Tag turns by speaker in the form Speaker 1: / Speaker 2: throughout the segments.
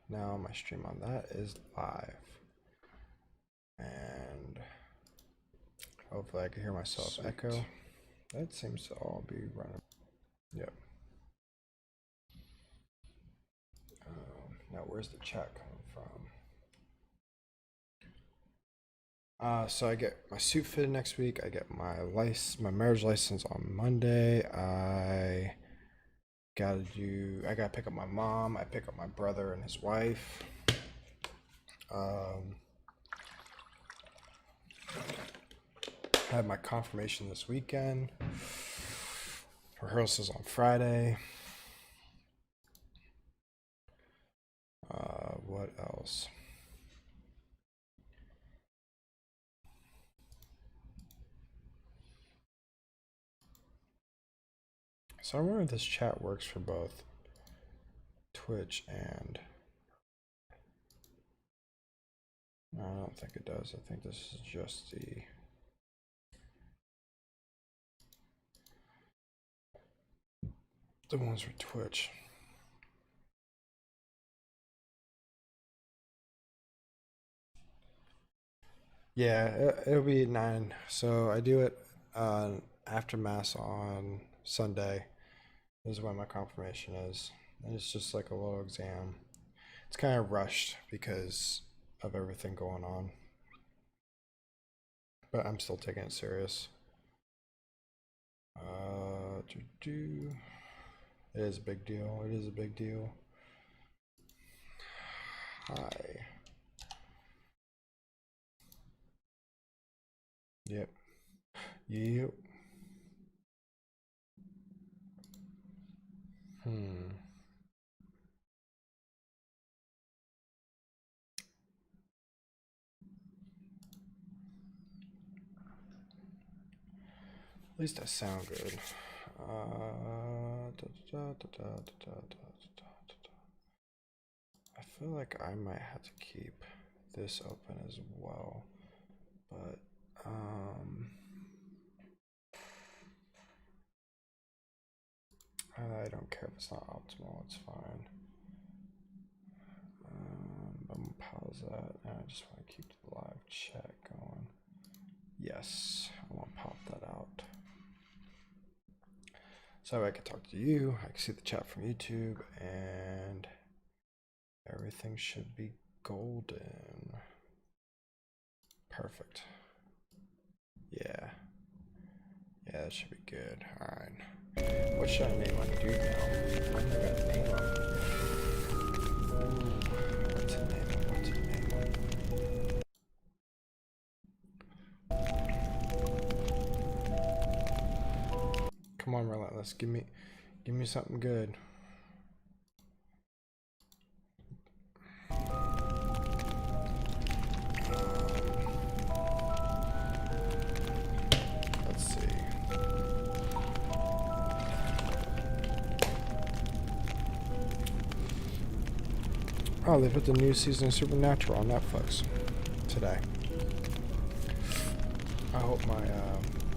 Speaker 1: Now my stream on that is live. And hopefully I can hear myself Sweet. Echo. That seems to all be running. Yep. Now where's the chat coming from? So I get my suit fitted next week. I get my marriage license on Monday. I gotta pick up my mom. I pick up my brother and his wife. I had my confirmation this weekend. Rehearsals on Friday. What else? So I wonder if this chat works for both Twitch and... No, I don't think it does. I think this is just the ones for Twitch. Yeah, it'll be at 9. So I do it after Mass on Sunday. This is when my confirmation is. And it's just like a little exam. It's kind of rushed because of everything going on. But I'm still taking it serious. It is a big deal. It is a big deal. Hi. Yep. Yep. At least I sound good. I feel like I might have to keep this open as well, but I don't care if it's not optimal, it's fine. I'm gonna pause that, and I just want to keep the live chat going. Yes, I want to pop that out. So I can talk to you, I can see the chat from YouTube, and everything should be golden. Perfect. Yeah. Yeah, that should be good. Alright. What should I name my dude now? I'm gonna name him. What's a name? What's a name? Come on, Relentless. Give me something good. Let's see. Oh, they put the new season of Supernatural on Netflix today. I hope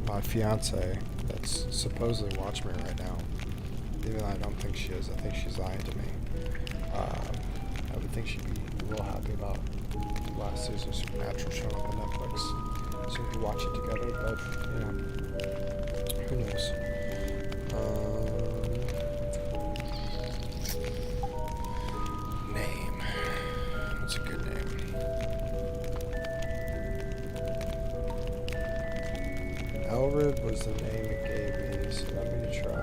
Speaker 1: my fiance that's supposedly watching me right now, even though I don't think she is, I think she's lying to me. I would think she'd be real happy about the last season of Supernatural showing up on Netflix, so we could watch it together. But you know, who knows? Name. What's a good name? Elred was the name it gave me, so let me try.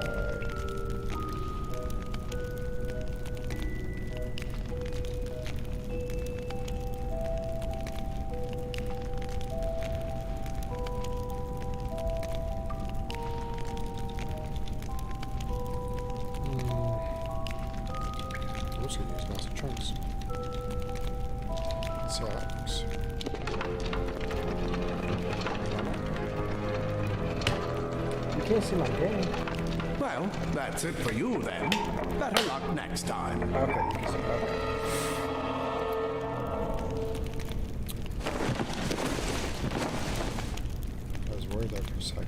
Speaker 1: I'm just gonna use massive chunks. Let's see how that works. You can't see my game.
Speaker 2: Well, that's it for you then. Better luck next time.
Speaker 1: Okay, you can see that. I was worried there for a second.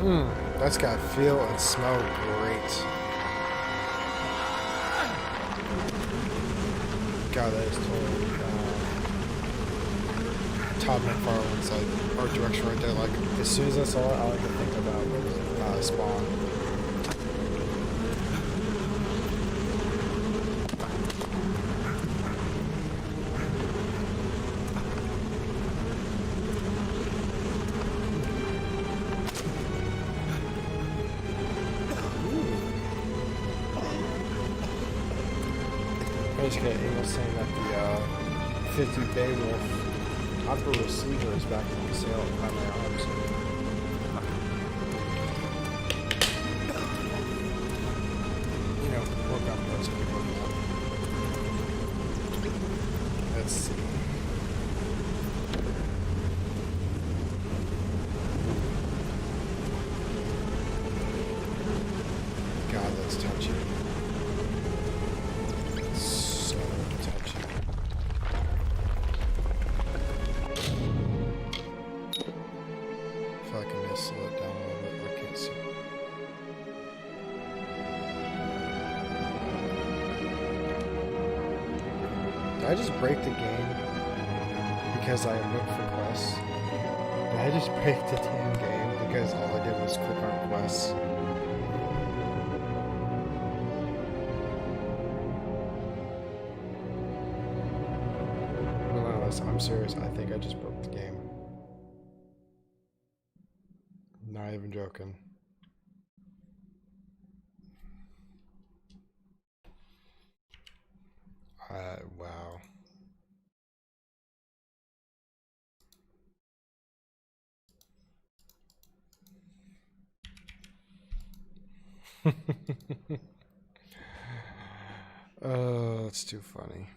Speaker 1: That's got feel and smell great. God, that is totally Todd McFarlane's like art direction right there. Like as soon as I saw it, all I could think about was Spawn. I just got an email saying that the 50 Beowulf Opera receiver is back on sale at Primary Arms. You know, work on those people. Let's see. God, that's touchy. Slow it down a little bit. I can't see. Did I just break the game because I looked for quests? Did I just break the damn game because all I did was click on quests? Relentless, I'm serious. I think I just broke the game. Not even joking. Wow. Oh, it's too funny.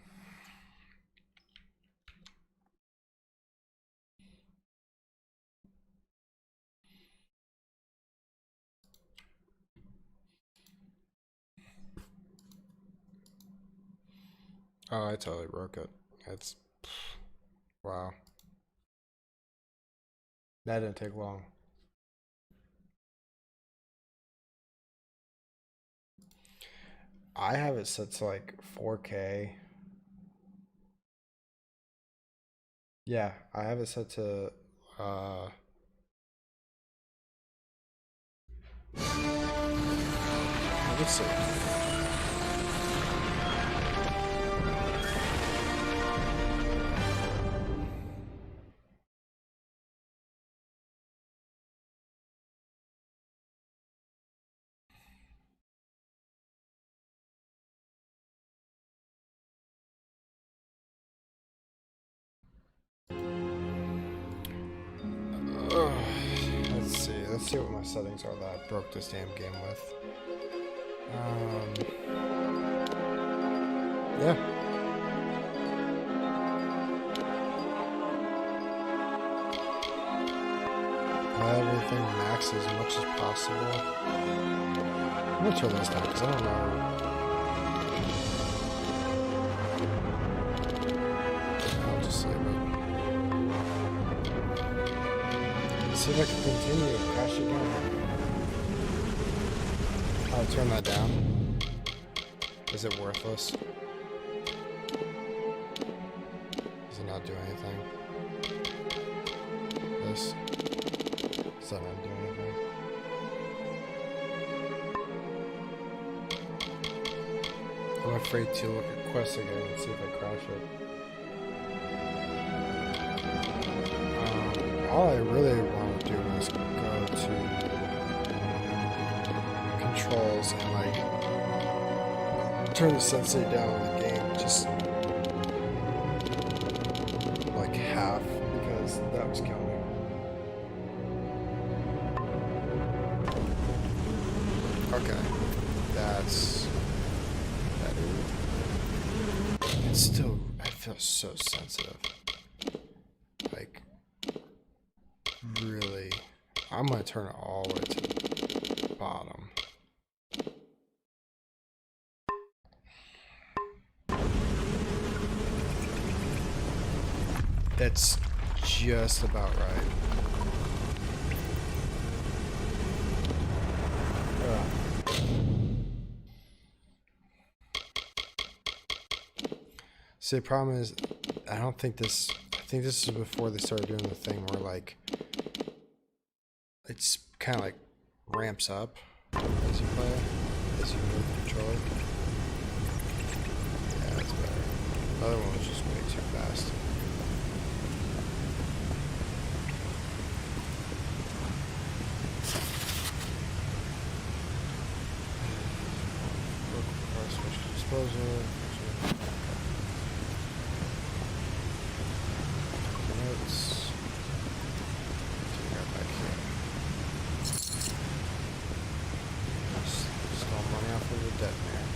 Speaker 1: Oh, I totally broke it. It's wow. That didn't take long. I have it set to like 4K. Yeah, I have it set to let's see. Let's see what my settings are that I broke this damn game with. Yeah. Everything maxed as much as possible. I'm gonna turn this down because I don't know. I'll just save it. See if I can continue. Crash again. I'll turn that down. Is it worthless? Does it not do anything? This? Does that not do anything? I'm afraid to look at quests again and see if I crash it. All I really want to do is go to controls and like turn the sensei down on the game just like half because that was killing me. Okay, that's better. It's still, I feel so sensitive. Like, really, I'm gonna turn it all the way to the bottom. That's just about right. See, the problem is, I don't think this. I think this is before they started doing the thing where like it's kind of like ramps up as you play, as you move the controller. Yeah, that's better. The other one was just way too fast. Switch to disposal. Notes. Right back here. Stole money off of the debt man.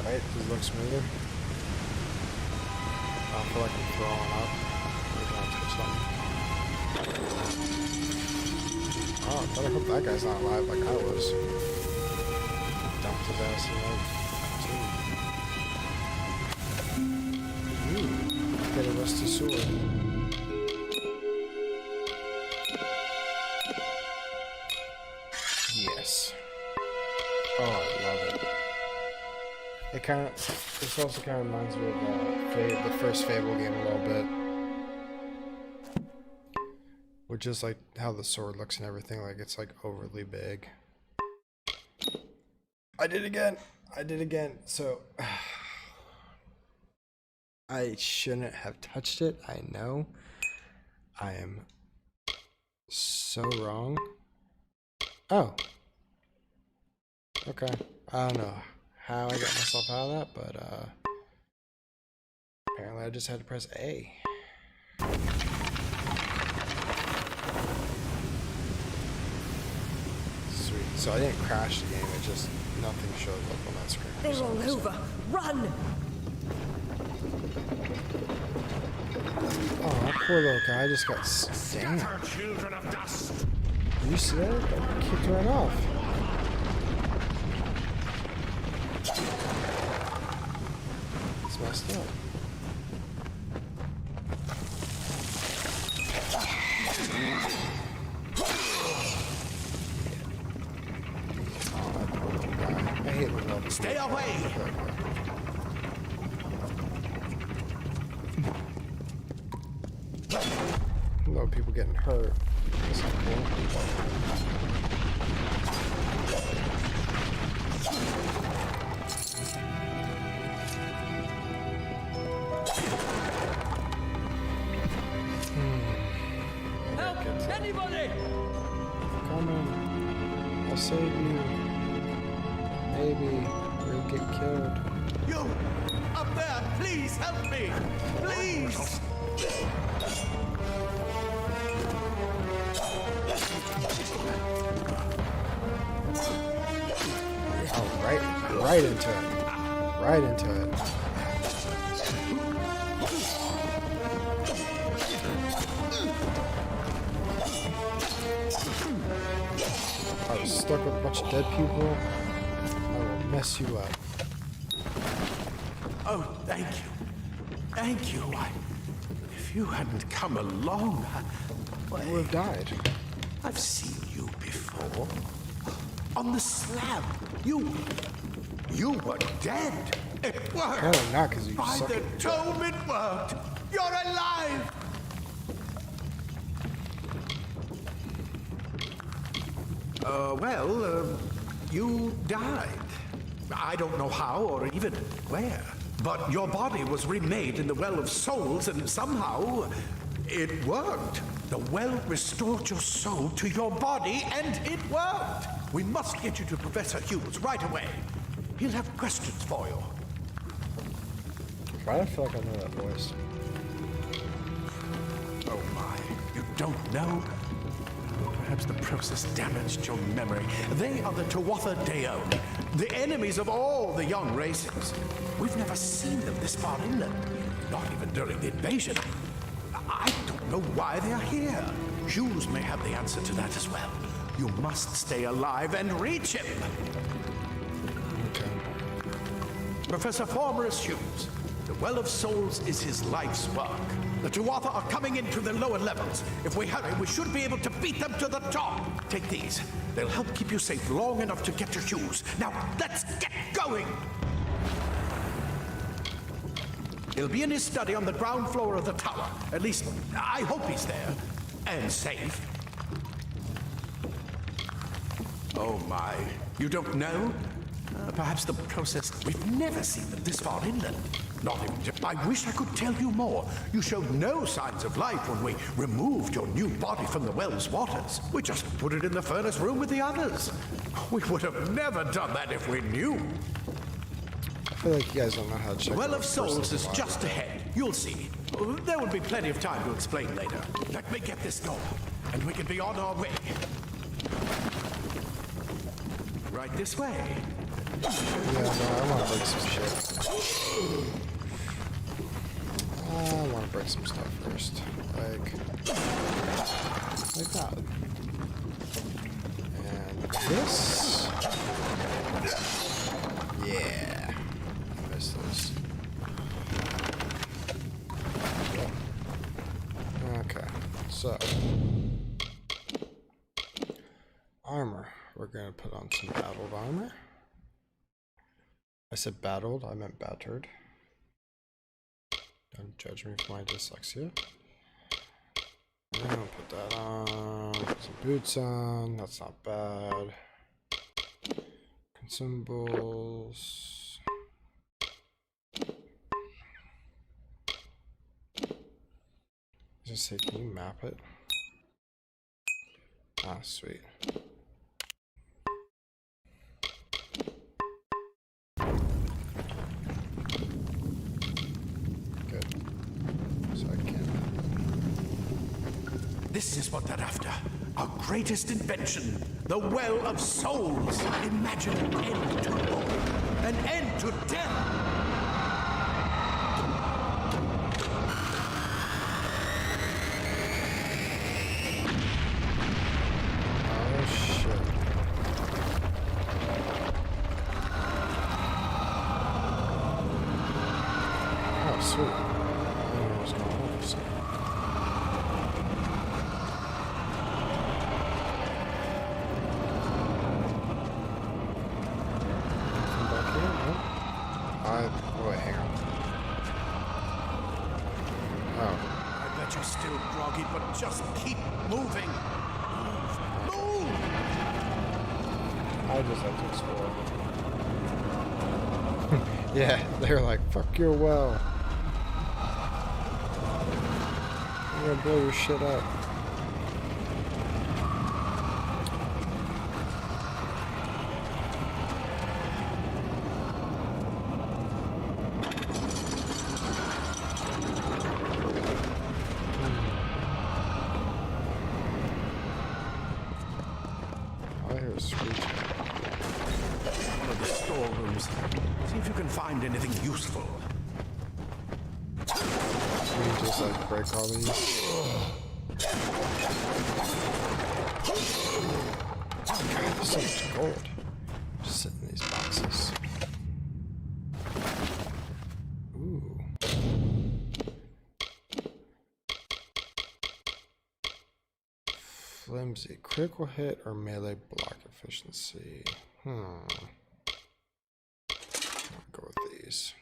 Speaker 1: Alright, does it look smoother? I don't feel like I'm throwing up. Maybe I'll touch something. Oh, I better hope that guy's not alive like I was. Dumped his ass in like, ooh, get a rusty sword. Yes. Oh, I love it. It kind of, this also kind of reminds me of the first Fable game a little bit. Which is like how the sword looks and everything, like it's like overly big. I did again. I did again. So I shouldn't have touched it. I know. I am so wrong. Oh. Okay. I don't know how I got myself out of that, but apparently I just had to press A. Sweet. So I didn't crash the game, it just nothing showed up on that screen.
Speaker 3: They're all over. Run!
Speaker 1: Oh, that poor little guy just got stabbed.
Speaker 2: Children of dust.
Speaker 1: You see that? That kicked right off. It's messed up. I hate when they'll
Speaker 2: Stay away!
Speaker 1: No people getting hurt. That's not cool.
Speaker 3: Help! Anybody!
Speaker 1: Come on. I'll save you. Maybe. Or you'll get killed.
Speaker 2: You! Up there! Please help me! Please!
Speaker 1: Oh, right into it. Right into it. I was stuck with a bunch of dead people. I will mess you up.
Speaker 2: Oh, thank you. Thank you. If you hadn't come along,
Speaker 1: I would have died.
Speaker 2: I've seen you before. On the slab. You were dead. It worked.
Speaker 1: No, not because you
Speaker 2: By
Speaker 1: suck
Speaker 2: the
Speaker 1: at
Speaker 2: tome, it worked. You're alive. You died. I don't know how or even where. But your body was remade in the Well of Souls, and somehow it worked. The well restored your soul to your body, and it worked. We must get you to Professor Hughes right away. He'll have questions for you.
Speaker 1: Why do I feel like I know that voice?
Speaker 2: Oh my, you don't know? Perhaps the process damaged your memory. They are the Tuatha Deo, the enemies of all the young races. We've never seen them this far inland, not even during the invasion. I don't know why they are here. Hughes may have the answer to that as well. You must stay alive and reach him.
Speaker 1: Okay.
Speaker 2: Professor Formerus Hughes, the Well of Souls is his life's work. The Tuatha are coming into the lower levels. If we hurry, we should be able to beat them to the top. Take these. They'll help keep you safe long enough to get to Hughes. Now, let's get going! He'll be in his study on the ground floor of the tower. At least, I hope he's there. And safe. Oh my, you don't know? Perhaps the process... We've never seen them this far inland. Not even... I wish I could tell you more. You showed no signs of life when we removed your new body from the well's waters. We just put it in the furnace room with the others. We would have never done that if we knew.
Speaker 1: I feel like you guys don't know how to check.
Speaker 2: The Well of Souls is just ahead. You'll see. There will be plenty of time to explain later. Let me get this going, and we can be on our way. Right this way.
Speaker 1: Yeah, no, I want to break some shit. I want to break some stuff first. Like that. And this. Yeah. I missed this. Okay. So. Armor. We're going to put on some battled armor. I said battled, I meant battered. Don't judge me for my dyslexia. I'm gonna put that on, put some boots on, that's not bad. Consumables. Just say, can you map it? Ah, sweet.
Speaker 2: This is what they're after. Our greatest invention. The Well of Souls. Imagine an end to war. An end to death.
Speaker 1: Oh, shit. Oh, sweet. I don't know what's going on with this. Wait, hang on. Oh.
Speaker 2: I bet you're still groggy, but just keep moving. Move!
Speaker 1: I just have to explore. Yeah, they're like, fuck your well. I'm gonna blow your shit up.
Speaker 2: One of the storerooms. See if you can find anything useful.
Speaker 1: We can just like break all these. God, there's so much gold. Just sitting in these boxes. Ooh. Flimsy. Critical hit or melee block efficiency. I'll go with these.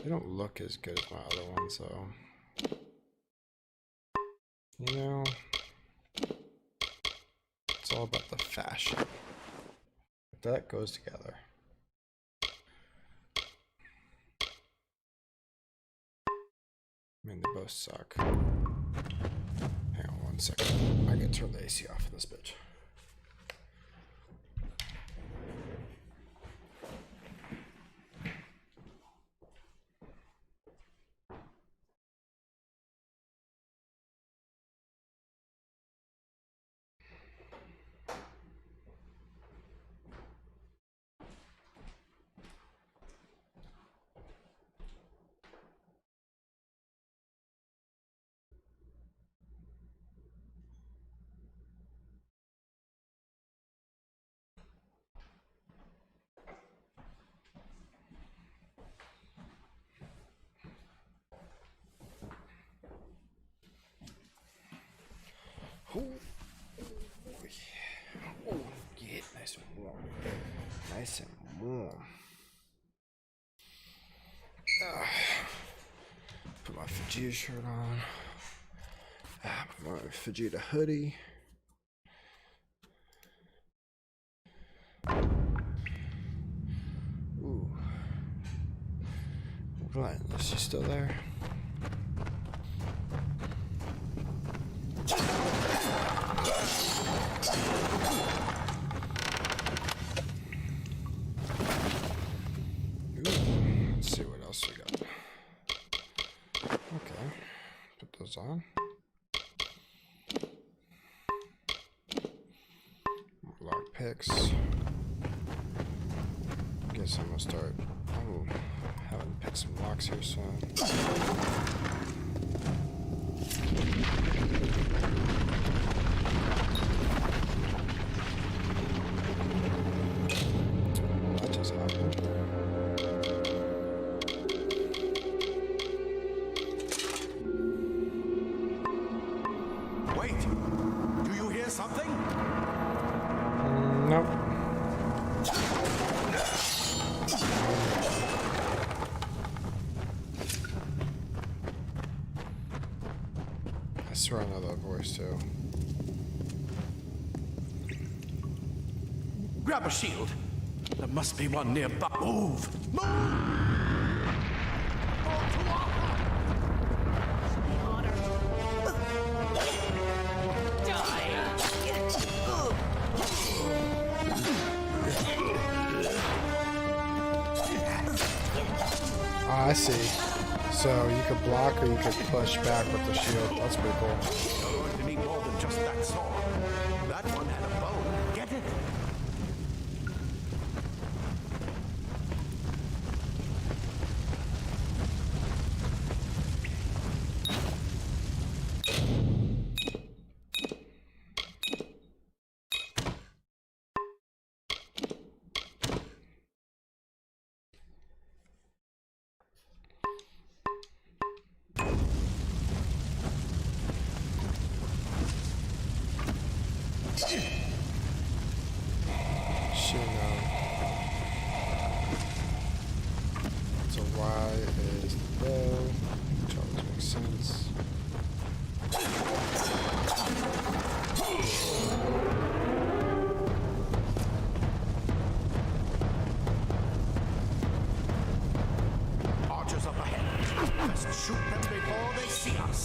Speaker 1: They don't look as good as my other ones, though. You know, it's all about the fashion. If that goes together. I mean, they both suck. Hang on 1 second. I gotta turn the AC off in this bitch. Oh, yeah. Oh, yeah, nice and warm. Nice and warm. Vegeta shirt on. My Vegeta hoodie. Ooh. Right, is she still there? Let's see what else we got. Okay, put those on. Lock picks. Guess I'm gonna start. Oh, haven't picked some locks here soon. That just happened.
Speaker 2: Wait! Do you hear something?
Speaker 1: Nope. I swear I know that voice too.
Speaker 2: Grab a shield. There must be one nearby. Move! Move!
Speaker 1: Ah, I see. So you could block or you could push back with the shield. That's pretty cool.
Speaker 2: You're going to need more than just that sword. That one had a bow. Get it?
Speaker 1: So Y is the bow, which always makes sense.
Speaker 2: Archers up ahead. Let's shoot them before they see us.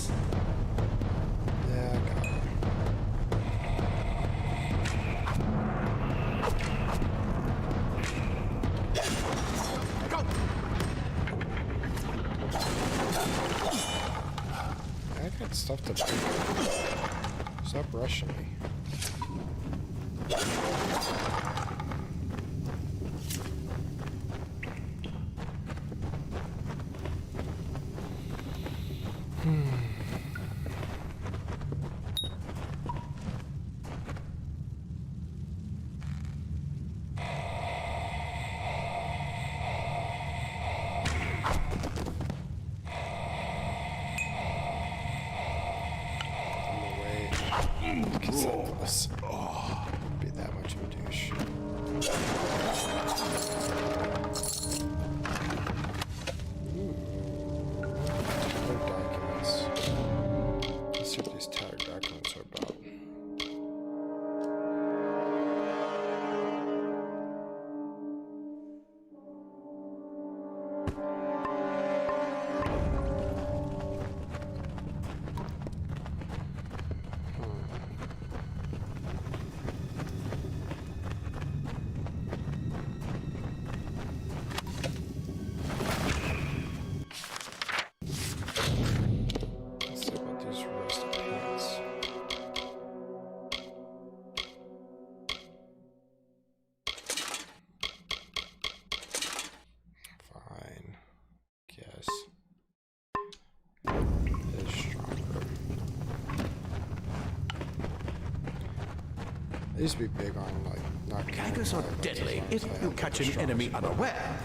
Speaker 1: Yeah, I got it.
Speaker 2: Go!
Speaker 1: I got stuff to do. Stop rushing me. Be that much of a douche. Tattered documents. Let's see what these tattered documents are about. I used to be big on like not
Speaker 2: Daggers are deadly if you catch an enemy unaware.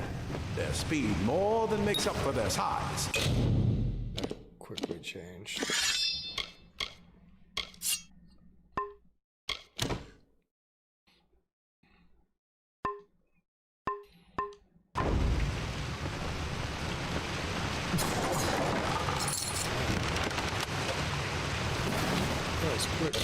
Speaker 2: Their speed more than makes up for their size.
Speaker 1: That quickly changed. was quick.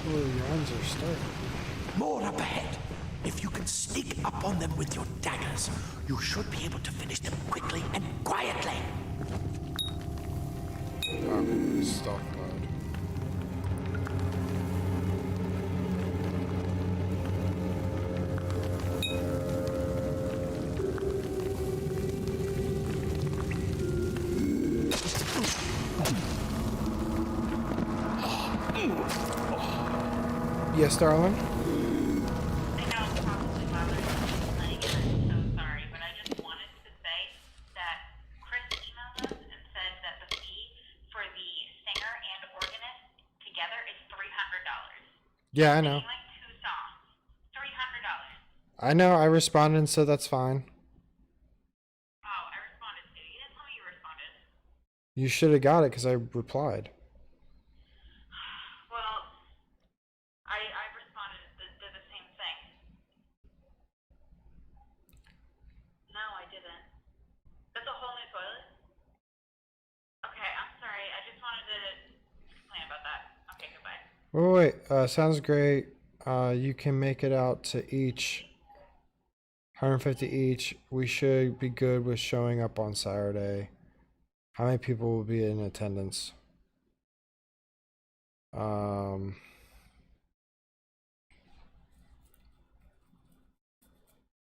Speaker 1: Oh, your arms are starting.
Speaker 2: More up ahead. If you can sneak up on them with your daggers, you should be able to finish them quickly and quietly.
Speaker 1: Oh, stealth mode. Yes, darling?
Speaker 4: I know it's probably bothering you playing it. I'm so sorry, but I just wanted to say that Chris emailed us and said that the fee for the singer and organist together is $300.
Speaker 1: Yeah, I know.
Speaker 4: Singing like 2 songs. $300.
Speaker 1: I know, I responded and said that's fine.
Speaker 4: Oh, I responded too. You didn't tell me you responded.
Speaker 1: You should have got it because I replied.
Speaker 4: Well, I responded did the same thing. No, I didn't. That's a whole new toilet? Okay, I'm sorry. I just wanted to complain about that. Okay, goodbye.
Speaker 1: Wait, sounds great. You can make it out to each 150 each. We should be good with showing up on Saturday. How many people will be in attendance?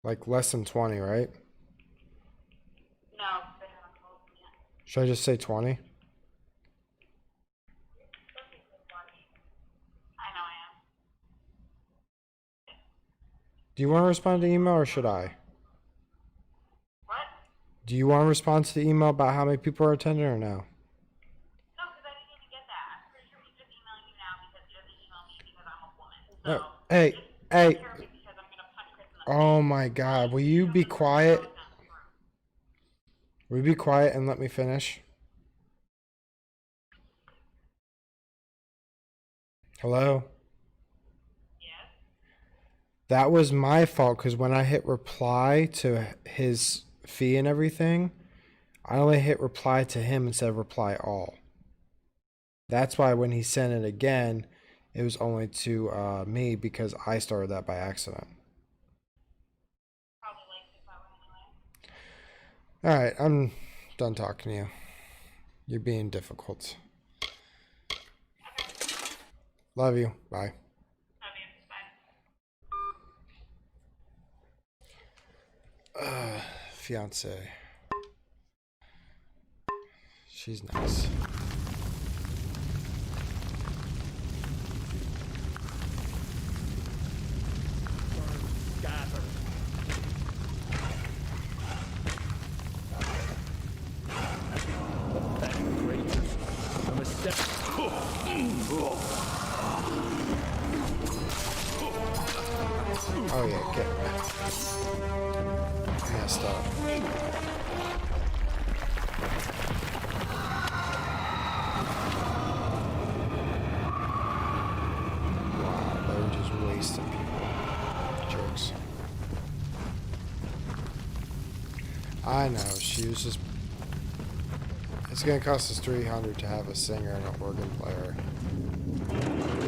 Speaker 1: Like less than 20, right?
Speaker 4: No, they haven't told me yet.
Speaker 1: Should I just say 20?
Speaker 4: I know I am.
Speaker 1: Do you want to respond to the email or should I?
Speaker 4: What?
Speaker 1: Do you want to respond to the email about how many people are attending or no?
Speaker 4: No, because I didn't even get that. I'm pretty sure he's just emailing you now because he doesn't email me because I'm a woman. So,
Speaker 1: Hey,
Speaker 4: just
Speaker 1: hey.
Speaker 4: take care of it because I'm going to punch Chris in the
Speaker 1: Oh my God. Will you be quiet? Will you be quiet and let me finish? Hello?
Speaker 4: Yes?
Speaker 1: That was my fault because when I hit reply to his fee and everything, I only hit reply to him instead of reply all. That's why when he sent it again, it was only to me because I started that by accident.
Speaker 4: Probably like this hour anyway.
Speaker 1: All right, I'm done talking to you. You're being difficult. Love you. Bye.
Speaker 4: Love you. Bye.
Speaker 1: Fiance. She's nice.
Speaker 3: Gather. I'm a step.
Speaker 1: Oh yeah, get messed up. Wow, they were just wasting people. Jerks. I know, she was just... It's gonna cost us $300 to have a singer and an organ player.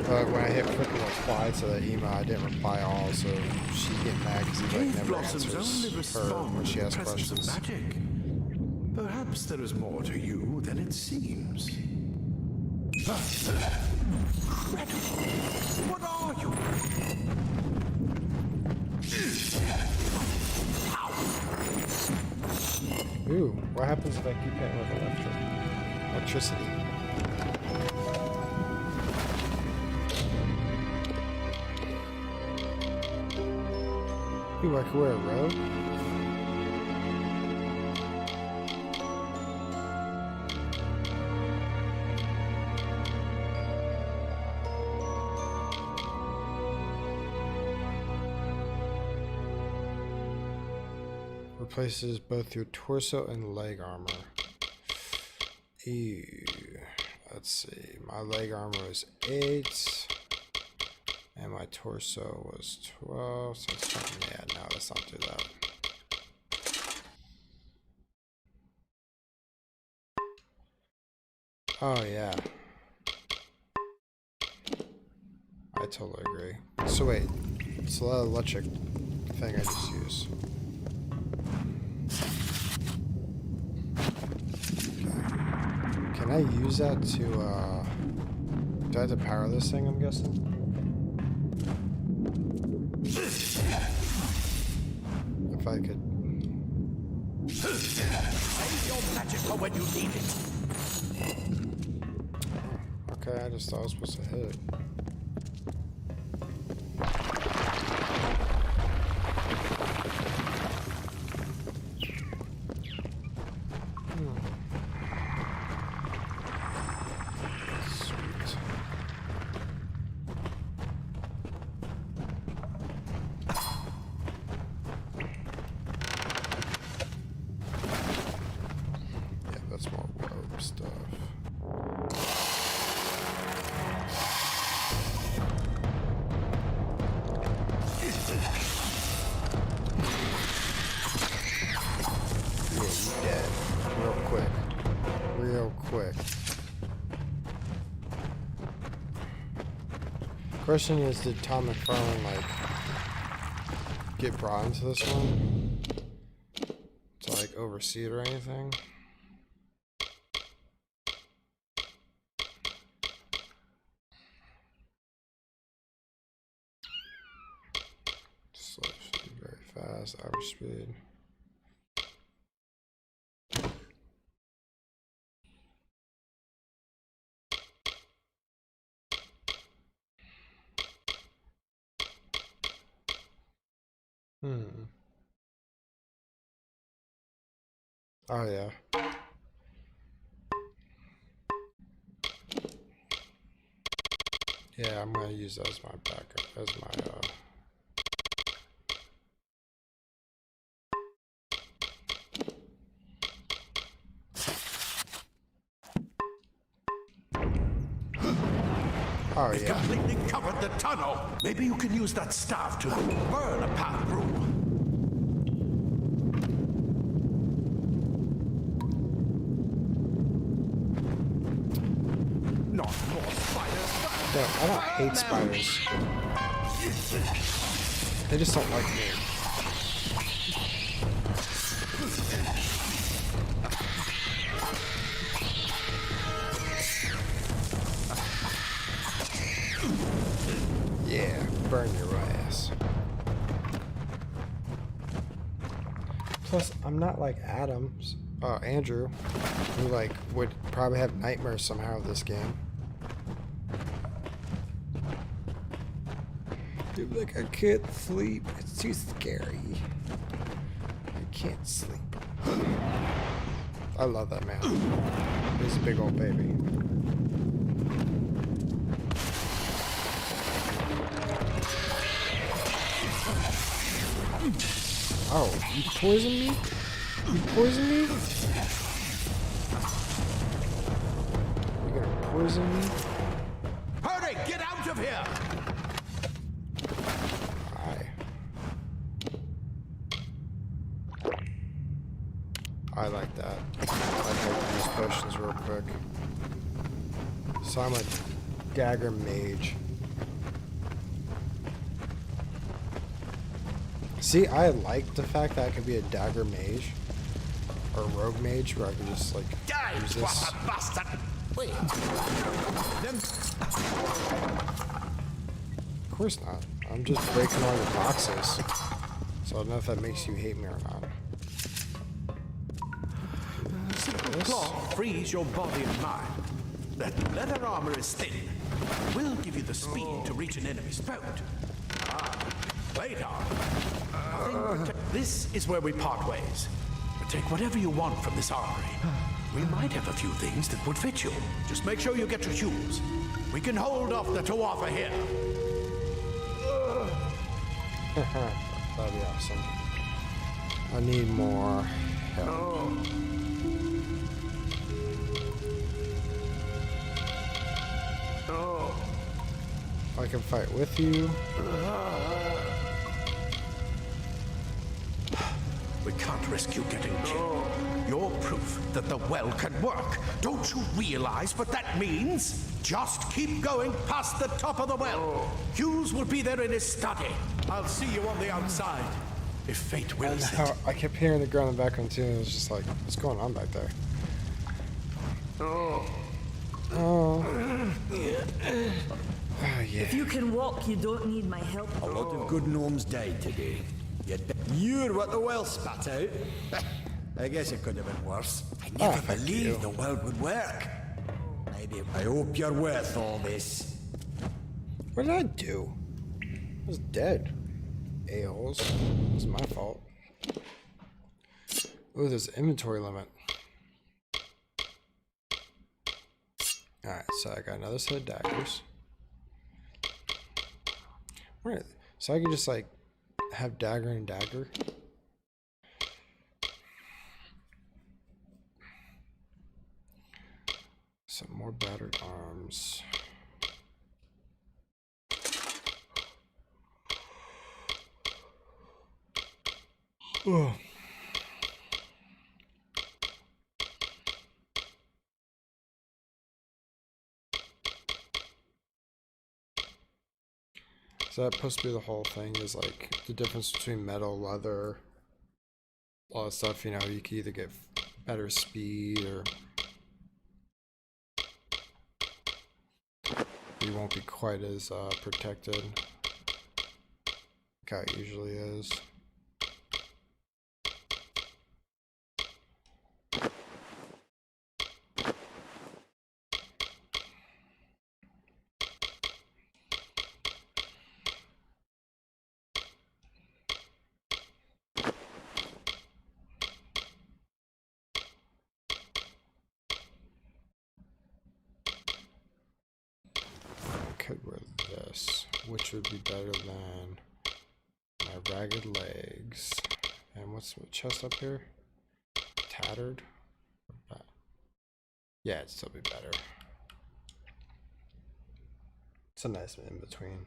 Speaker 1: But when I hit freaking reply to the email, I didn't reply all, so she get mad because he like
Speaker 2: Cave
Speaker 1: never
Speaker 2: blossoms only
Speaker 1: answers her
Speaker 2: respond
Speaker 1: when she
Speaker 2: to the
Speaker 1: asks
Speaker 2: presence of
Speaker 1: questions.
Speaker 2: magic. Perhaps there is more to you than it seems. Incredible! What are you?
Speaker 1: Ooh, what happens if I keep hitting with electricity? Ooh, I could wear a robe? Replaces both your torso and leg armor. Ew. Let's see. My leg armor was 8. And my torso was 12. So it's not, yeah, no, let's not do that. Oh, yeah. I totally agree. So wait, it's the electric thing I just used. Okay. Can I use that to, do I have to power this thing, I'm guessing? If I could...
Speaker 2: Save your magic for when you need it.
Speaker 1: Okay, I just thought I was supposed to hit it. Question is, did Tom McFarlane like get brought into this one to like oversee it or anything? Slow speed, very fast, average speed. Oh yeah. Yeah, I'm gonna use that as my backup, as my Oh
Speaker 2: It
Speaker 1: yeah.
Speaker 2: completely covered the tunnel. Maybe you can use that staff to burn a path through. Not more spiders.
Speaker 1: No, I don't hate spiders. They just don't like me. Yeah, burn your ass. Plus, I'm not like Andrew, who like would probably have nightmares somehow of this game. Dude, like I can't sleep. It's too scary. I can't sleep. I love that man. He's a big old baby. Oh, you poisoned me? You poisoned me? You're gonna poison me?
Speaker 2: Hurry, get out of here!
Speaker 1: I like that. I take these potions real quick. So I'm a dagger mage. See, I like the fact that I could be a dagger mage or rogue mage, where I could just like use this.
Speaker 2: Bastard! Wait.
Speaker 1: Of course not. I'm just breaking all your boxes. So I don't know if that makes you hate me or not.
Speaker 2: Cloth frees your body and mind. That leather armor is thin. Will give you the speed to reach an enemy's boat. Later. This is where we part ways. Take whatever you want from this armory. We might have a few things that would fit you. Just make sure you get your shoes. We can hold off the KOAR here.
Speaker 1: That'd be awesome. I need more help. I can fight with you.
Speaker 2: We can't risk you getting killed. You're proof that the well can work. Don't you realize what that means? Just keep going past the top of the well. Hughes will be there in his study. I'll see you on the outside. If fate wills it.
Speaker 1: I kept hearing the girl in the background too, and it was just like, what's going on back there? Oh. Yeah.
Speaker 5: If you can walk, you don't need my help.
Speaker 3: A lot of good gnomes died today. You're what the well spat out. I guess it could have been worse. I never
Speaker 1: thank you.
Speaker 3: believed the world would work. I hope you're worth all this.
Speaker 1: What did I do? I was dead. A-holes. It was my fault. Oh, there's an inventory limit. Alright, so I got another set of daggers. Where, so I can just like have dagger and dagger. Some more battered arms. Oh. So that's supposed to be the whole thing, is like the difference between metal, leather, all that stuff, you know, you can either get better speed or you won't be quite as protected like how it usually is. Could wear this, which would be better than my ragged legs. And what's the chest up here? Tattered? Yeah, it'd still be better. It's a nice in between.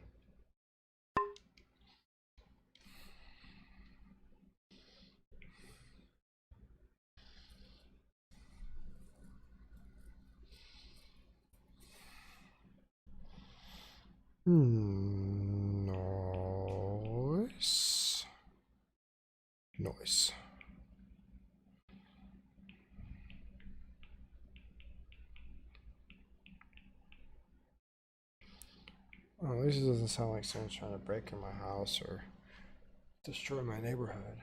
Speaker 1: Noise. Noise. Oh, at least it doesn't sound like someone's trying to break in my house or destroy my neighborhood.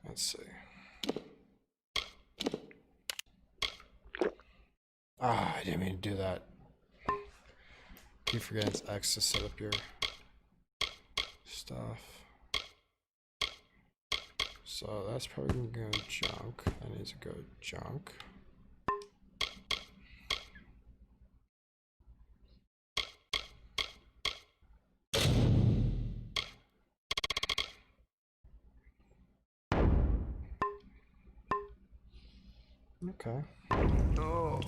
Speaker 1: Let's see. Ah, I didn't mean to do that. You forget it's X to set up your stuff. So that's probably gonna go junk. That needs to go junk. Okay.
Speaker 3: Oh.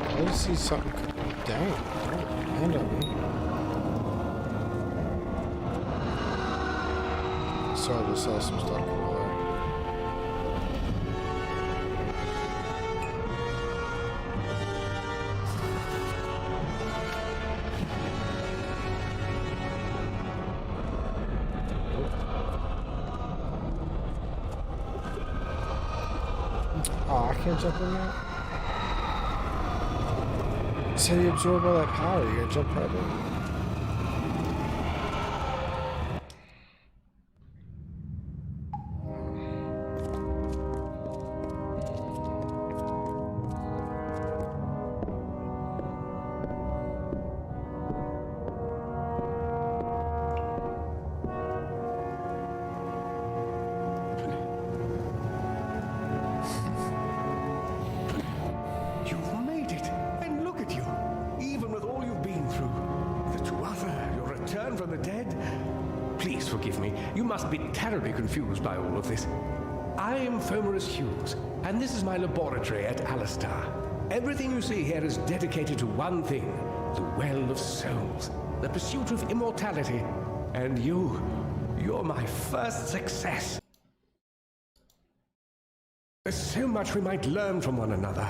Speaker 1: I just see something. Dang, don't land on me. So I just saw some stuff come over there. Oh, I can't jump in that. So you absorb all that power, you gotta jump right in.
Speaker 2: from the dead? Please forgive me. You must be terribly confused by all of this. I am Fomerus Hughes, and this is my laboratory at Alistar. Everything you see here is dedicated to one thing, the Well of Souls, the pursuit of immortality. And you're my first success. There's so much we might learn from one another.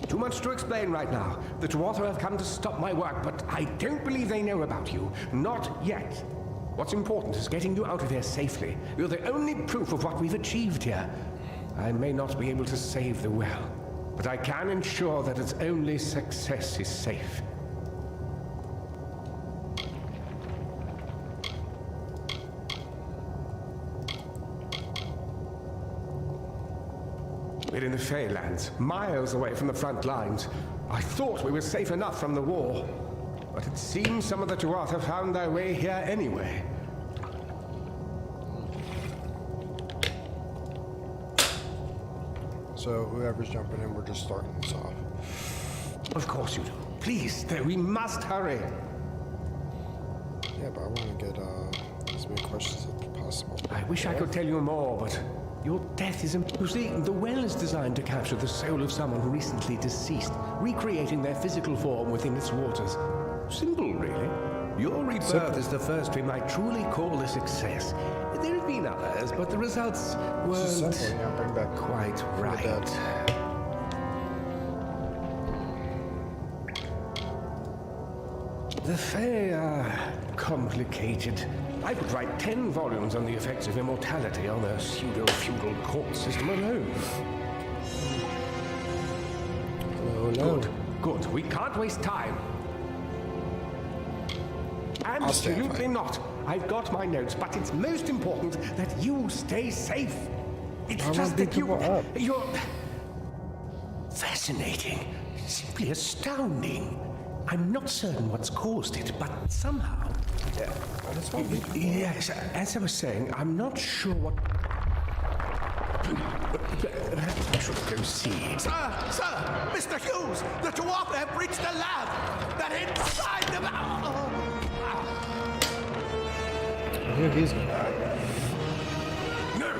Speaker 2: Too much to explain right now. The Tuatha have come to stop my work, but I don't believe they know about you. Not yet. What's important is getting you out of here safely. You're the only proof of what we've achieved here. I may not be able to save the well, but I can ensure that its only success is safe. We're in the Feylands, miles away from the front lines. I thought we were safe enough from the war, but it seems some of the Tuatha found their way here anyway.
Speaker 1: So whoever's jumping in, we're just starting this off.
Speaker 2: Of course you do. Please, we must hurry.
Speaker 1: Yeah, but I want to get as many questions as possible.
Speaker 2: I wish I could tell you more, but your death is You see, the well is designed to capture the soul of someone who recently deceased, recreating their physical form within its waters. Simple, really. Your rebirth is the first we might truly call a success. There have been others, but the results weren't
Speaker 1: Bring back
Speaker 2: quite right. The Fae are complicated. I could write 10 volumes on the effects of immortality on a pseudo-feudal court system alone.
Speaker 1: Hello.
Speaker 2: Good. We can't waste time. Absolutely not. I've got my notes, but it's most important that you stay safe. It's just that you're fascinating, simply astounding. I'm not certain what's caused it, but somehow... Yes, as I was saying, I'm not sure what... I should go see.
Speaker 6: Sir! Mr. Hughes! The Tuatha have breached the lab! They're inside the...
Speaker 1: I hear he's gonna die.
Speaker 2: No!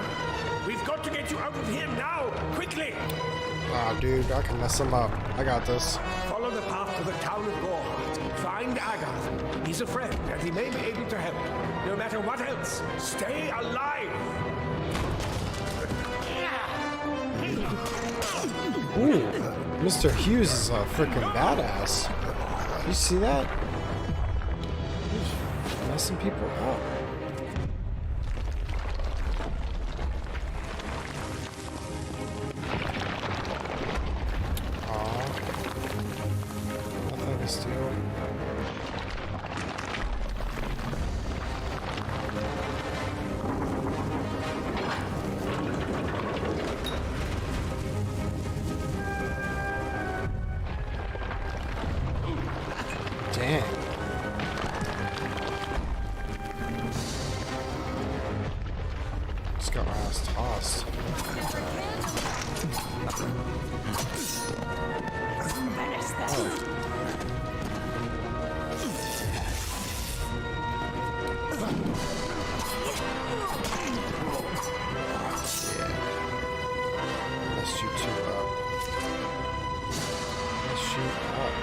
Speaker 2: We've got to get you out of here now! Quickly!
Speaker 1: Ah, dude, I can mess him up. I got this.
Speaker 2: Follow the path to the town of KOAR. Find Agath. He's a friend, and he may be able to help. No matter what else, stay alive!
Speaker 1: Ooh, Mr. Hughes is a freaking badass. You see that? He's messing people up. Nothing to steal. Damn. Just got my ass tossed. Let's shoot you up. Let's shoot up.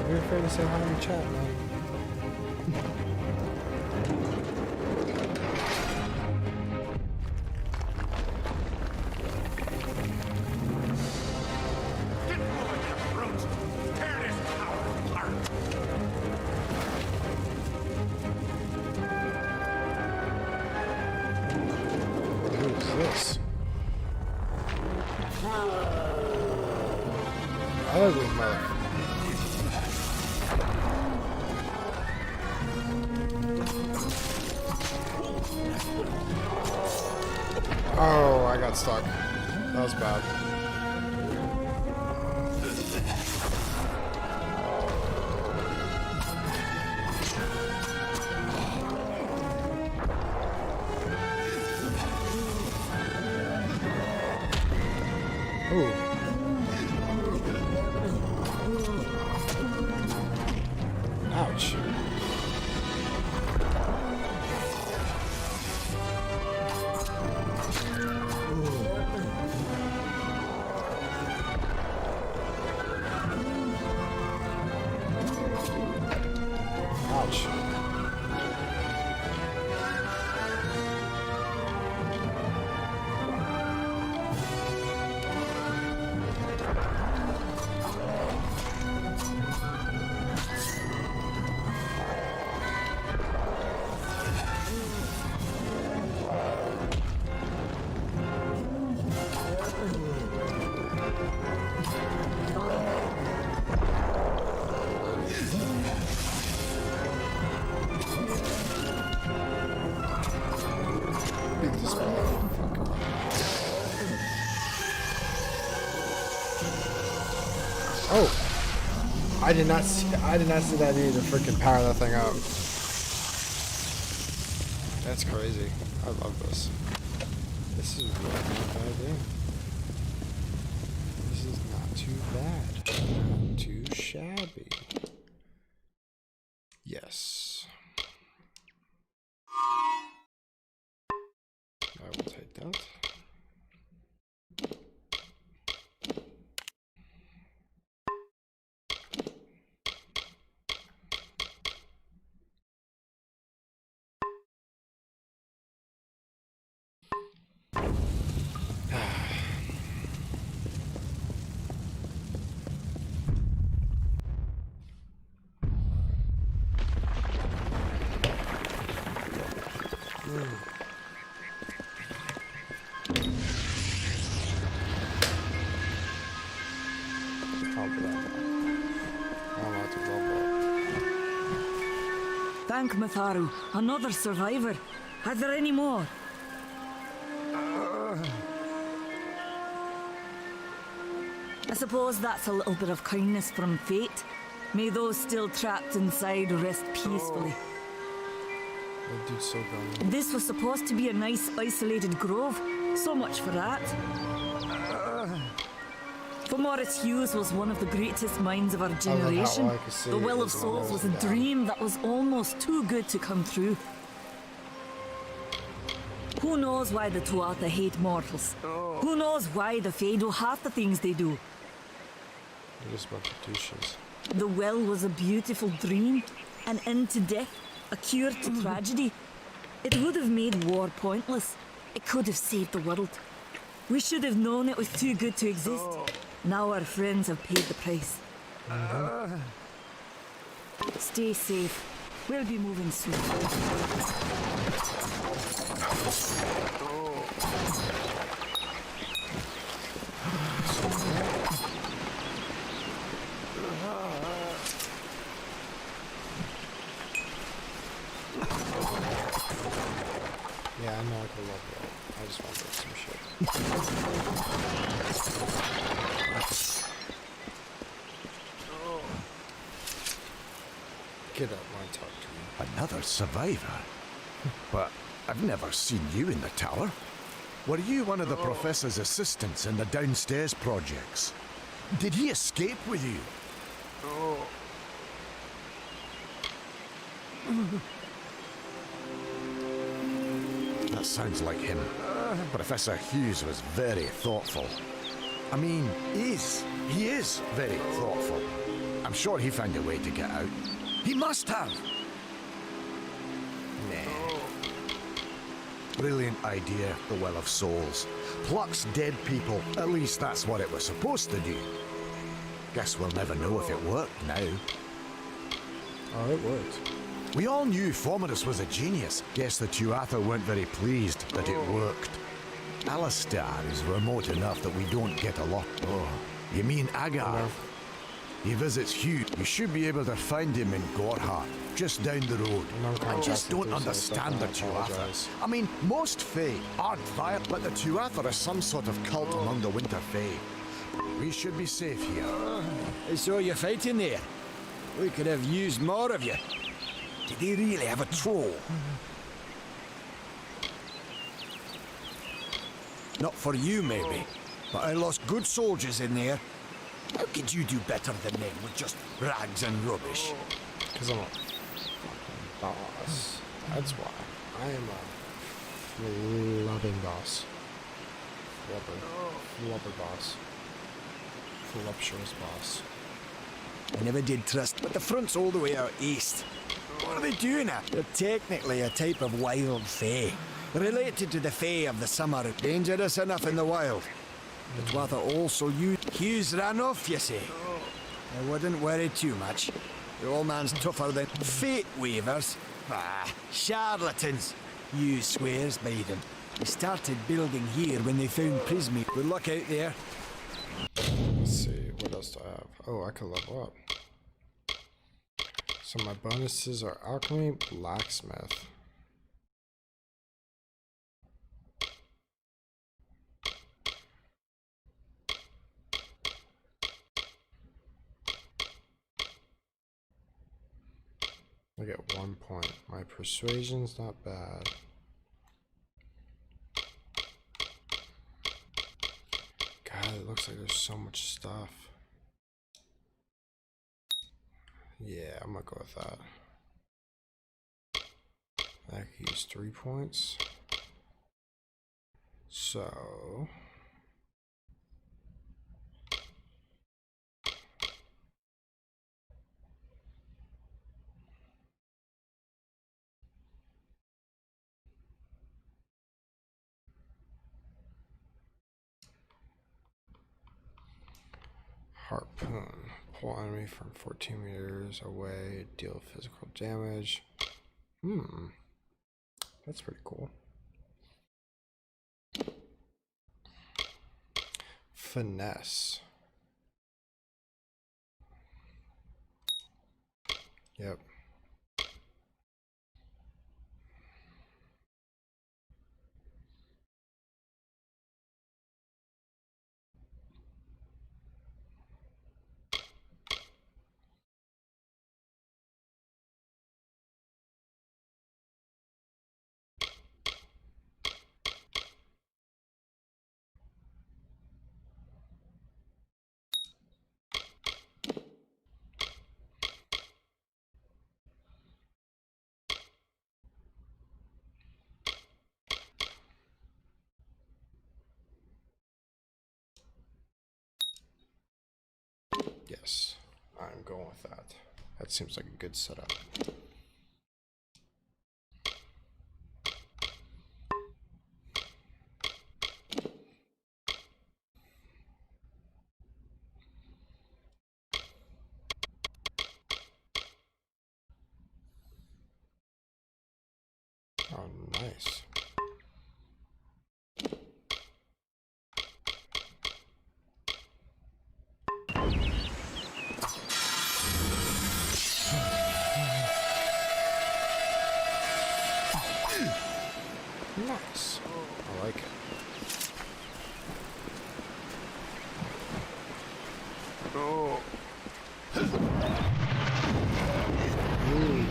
Speaker 1: You're afraid to say hi in the chat, man.
Speaker 2: Get moving, you brutes! Tear this tower apart!
Speaker 1: Who is this? Ugly mother. Oh, I got stuck. That was bad. Ooh. Ouch. Ouch. Beat this motherfucker. Oh, I did not see that either. Freaking power that thing up. That's crazy. I love this. This is really not a bad game. This is not too bad. Not too shabby. Yes. I will take that.
Speaker 5: Thank Matharu. Another survivor. Are there any more? I suppose that's a little bit of kindness from fate. May those still trapped inside rest peacefully.
Speaker 1: That dude's so dumb.
Speaker 5: This was supposed to be a nice isolated grove. So much for that. For Morris Hughes was one of the greatest minds of our generation.
Speaker 1: all I could see
Speaker 5: The Well of
Speaker 1: is the
Speaker 5: Souls was a
Speaker 1: walls down.
Speaker 5: dream that was almost too good to come true. Who knows why the Tuatha hate mortals? Who knows why the Fae do half the things they do?
Speaker 1: They're just a bunch of douches.
Speaker 5: The well was a beautiful dream, an end to death, a cure to tragedy. It would have made war pointless. It could have saved the world. We should have known it was too good to exist. Now our friends have paid the price. Stay safe. We'll be moving soon.
Speaker 1: Yeah, I'm not gonna love that. I just want to break some shit. Get up, want to talk to me.
Speaker 2: Another survivor? But I've never seen you in the tower. Were you one of the professor's assistants in the downstairs projects? Did he escape with you? That sounds like him. Professor Hughes was very thoughtful. I mean, he is very thoughtful. I'm sure he found a way to get out. He must have! Nah. Brilliant idea, the Well of Souls. Plucks dead people. At least that's what it was supposed to do. Guess we'll never know if it worked now.
Speaker 1: Oh, it worked.
Speaker 2: We all knew Fomerus was a genius. Guess the Tuatha weren't very pleased that it worked. Alistair is remote enough that we don't get a lot. Oh, you mean Agar? He visits Hugh. You should be able to find him in Gorhart, just down the road. I just don't understand the Tuatha. I mean, most Fae aren't violent, but the Tuatha are some sort of cult among the Winter Fae. We should be safe here.
Speaker 3: So you're fighting there? We could have used more of you. Did they really have a troll? Not for you, maybe. but I lost good soldiers in there. How could you do better than them with just rags and rubbish?
Speaker 1: Because I'm a fucking boss. That's why. I am a flubbing boss. Flubber boss. Voluptuous boss.
Speaker 3: I never did trust, but the front's all the way out east. What are they doing now? They're technically a type of wild fae. Related to the fae of the summer. Dangerous enough in the wild. The Tuatha also Hughes ran off, you say? I wouldn't worry too much. The old man's tougher than fate weavers. Ah, charlatans. Hughes swears by them. They started building here when they found Prismy. Good luck out there.
Speaker 1: Let's see, what else do I have? Oh, I can level up. So my bonuses are alchemy, blacksmith. I get 1 point. My persuasion's not bad. God, it looks like there's so much stuff. Yeah, I'm gonna go with that. I could use 3 points. So harpoon. Pull enemy from 14 meters away, deal physical damage. That's pretty cool. Finesse. Yep. Yes, I'm going with that. That seems like a good setup. Oh, nice. Nice. I like it. Oh. Ooh.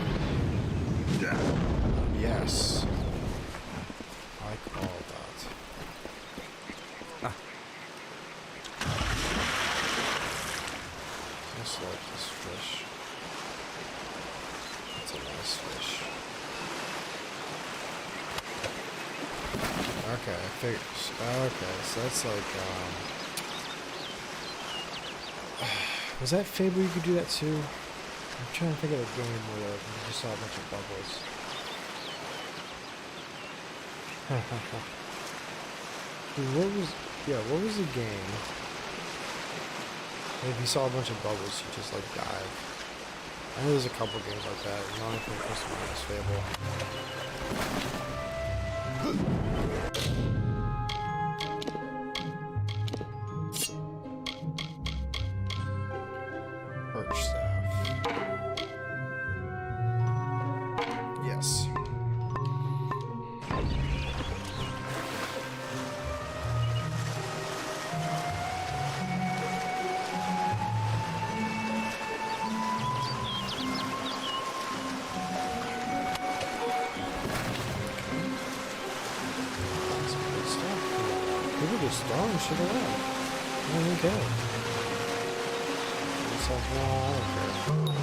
Speaker 1: Yes. I like all that. Just like this fish. It's a nice fish. Okay, I figured. Okay, so that's like, was that Fable you could do that too? I'm trying to think of a game where you just saw a bunch of bubbles. What was the game? If you saw a bunch of bubbles, you just like dive. I know there's a couple games like that. The only thing comes to mind is Fable. Birch staff. Yes. That's good stuff. People just throwing shit around. don't care. It's like, no, I don't care.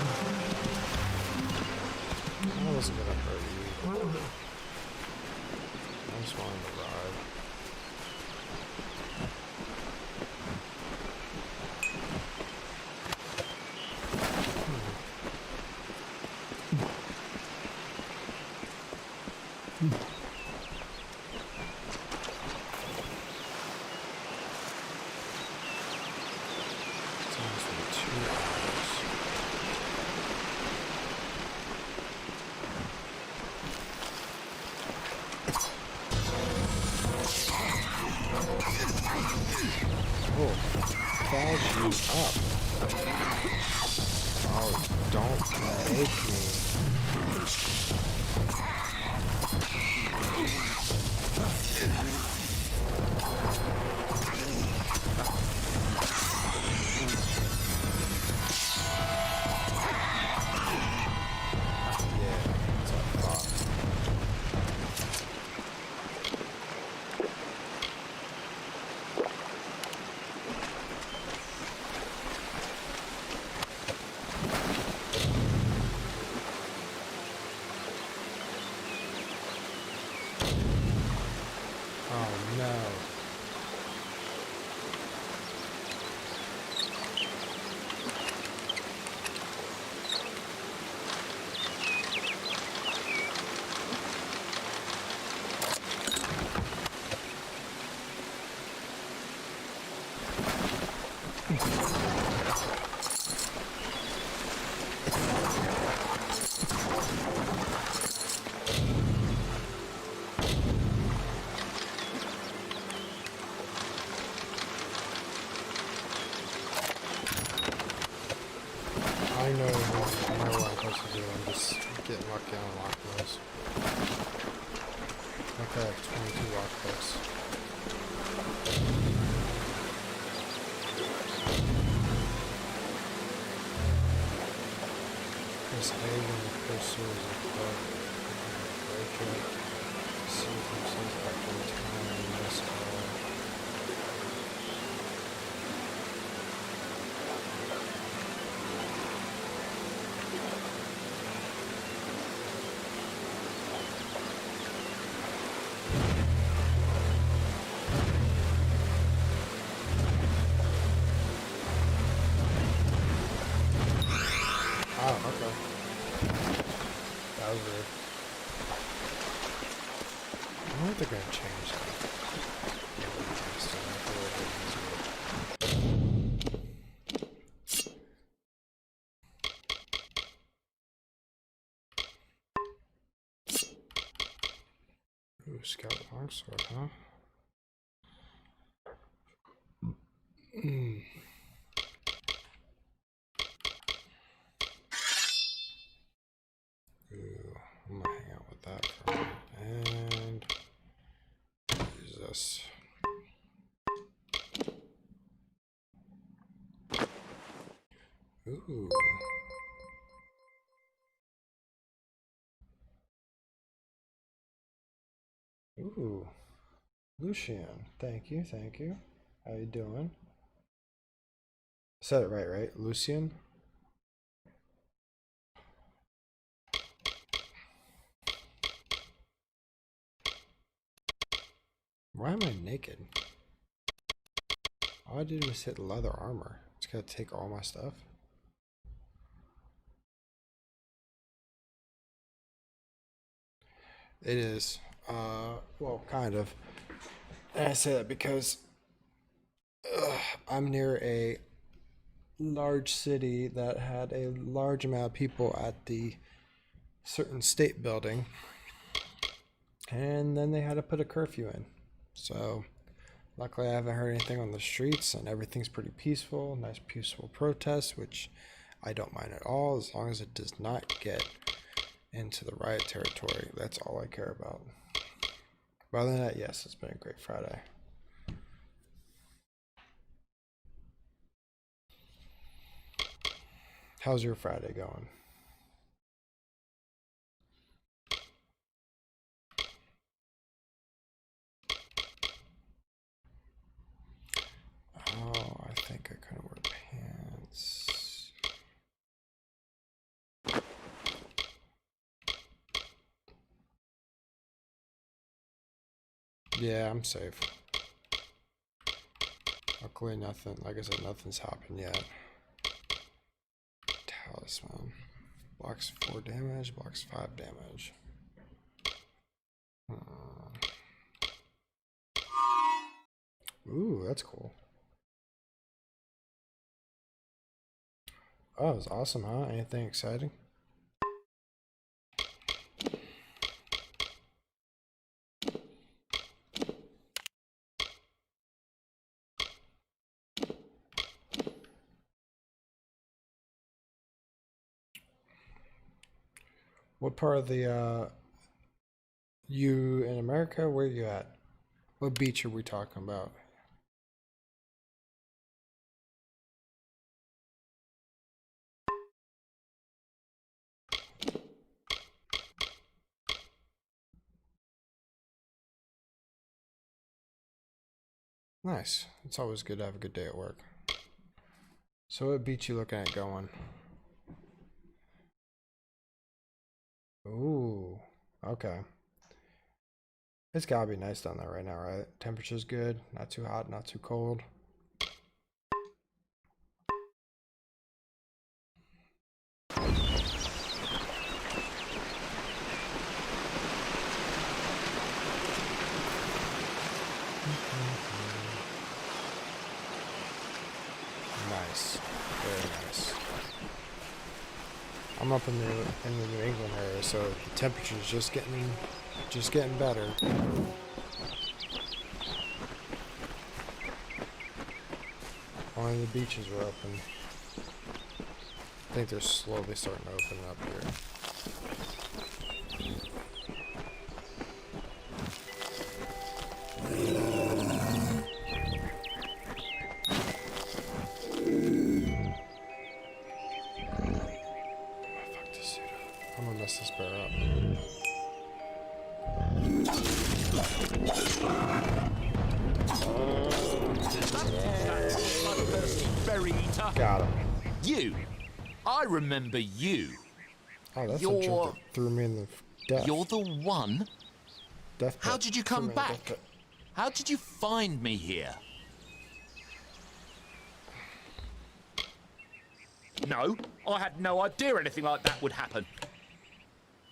Speaker 1: I wasn't gonna hurt you. I just wanted to ride. It's almost been 2 hours. Oh, fog you up. Oh, don't make me. Yeah, that's what I thought. Oh no. I know what I'm supposed to do. I'm just getting lucky on lock those. Okay, I have 22 lock picks. This egg on the cursor is a bug. Break it. See if it says after the time in this call. Oh, okay. That was weird. I wonder if they're gonna change that. Ooh, scout longsword, huh? Ooh, I'm gonna hang out with that for a minute. And use this. Ooh. Ooh. Lucian. Thank you, thank you. How you doing? Said it right, right? Lucian? Why am I naked? All I did was hit leather armor. It's gonna take all my stuff. It is. Well, kind of. And I say that because I'm near a large city that had a large amount of people at the certain state building. And then they had to put a curfew in. So, luckily I haven't heard anything on the streets and everything's pretty peaceful. Nice peaceful protest, which I don't mind at all as long as it does not get into the riot territory. That's all I care about. But other than that, yes, it's been a great Friday. How's your Friday going? Oh, Yeah, I'm safe. Luckily nothing, like I said, nothing's happened yet. Talisman. Blocks 4 damage, blocks 5 damage. Ooh, that's cool. Oh, it was awesome, huh? Anything exciting? What part of the, you in America? Where are you at? What beach are we talking about? Nice. It's always good to have a good day at work. So what beach you looking at going? Ooh, okay. It's gotta be nice down there right now, right? Temperature's good, not too hot, not too cold. Nice, very nice. I'm up in the New England area, so the temperature's just getting better. Only the beaches are open. I think they're slowly starting to open up here. I'm gonna mess this bear up. Got him.
Speaker 7: You. I remember you.
Speaker 1: Oh, that's a jump that threw me in the death.
Speaker 7: You're the one?
Speaker 1: Death
Speaker 7: How
Speaker 1: pit.
Speaker 7: did you
Speaker 1: Threw
Speaker 7: come
Speaker 1: me in the death
Speaker 7: back?
Speaker 1: pit.
Speaker 7: How did you find me here? No, I had no idea anything like that would happen.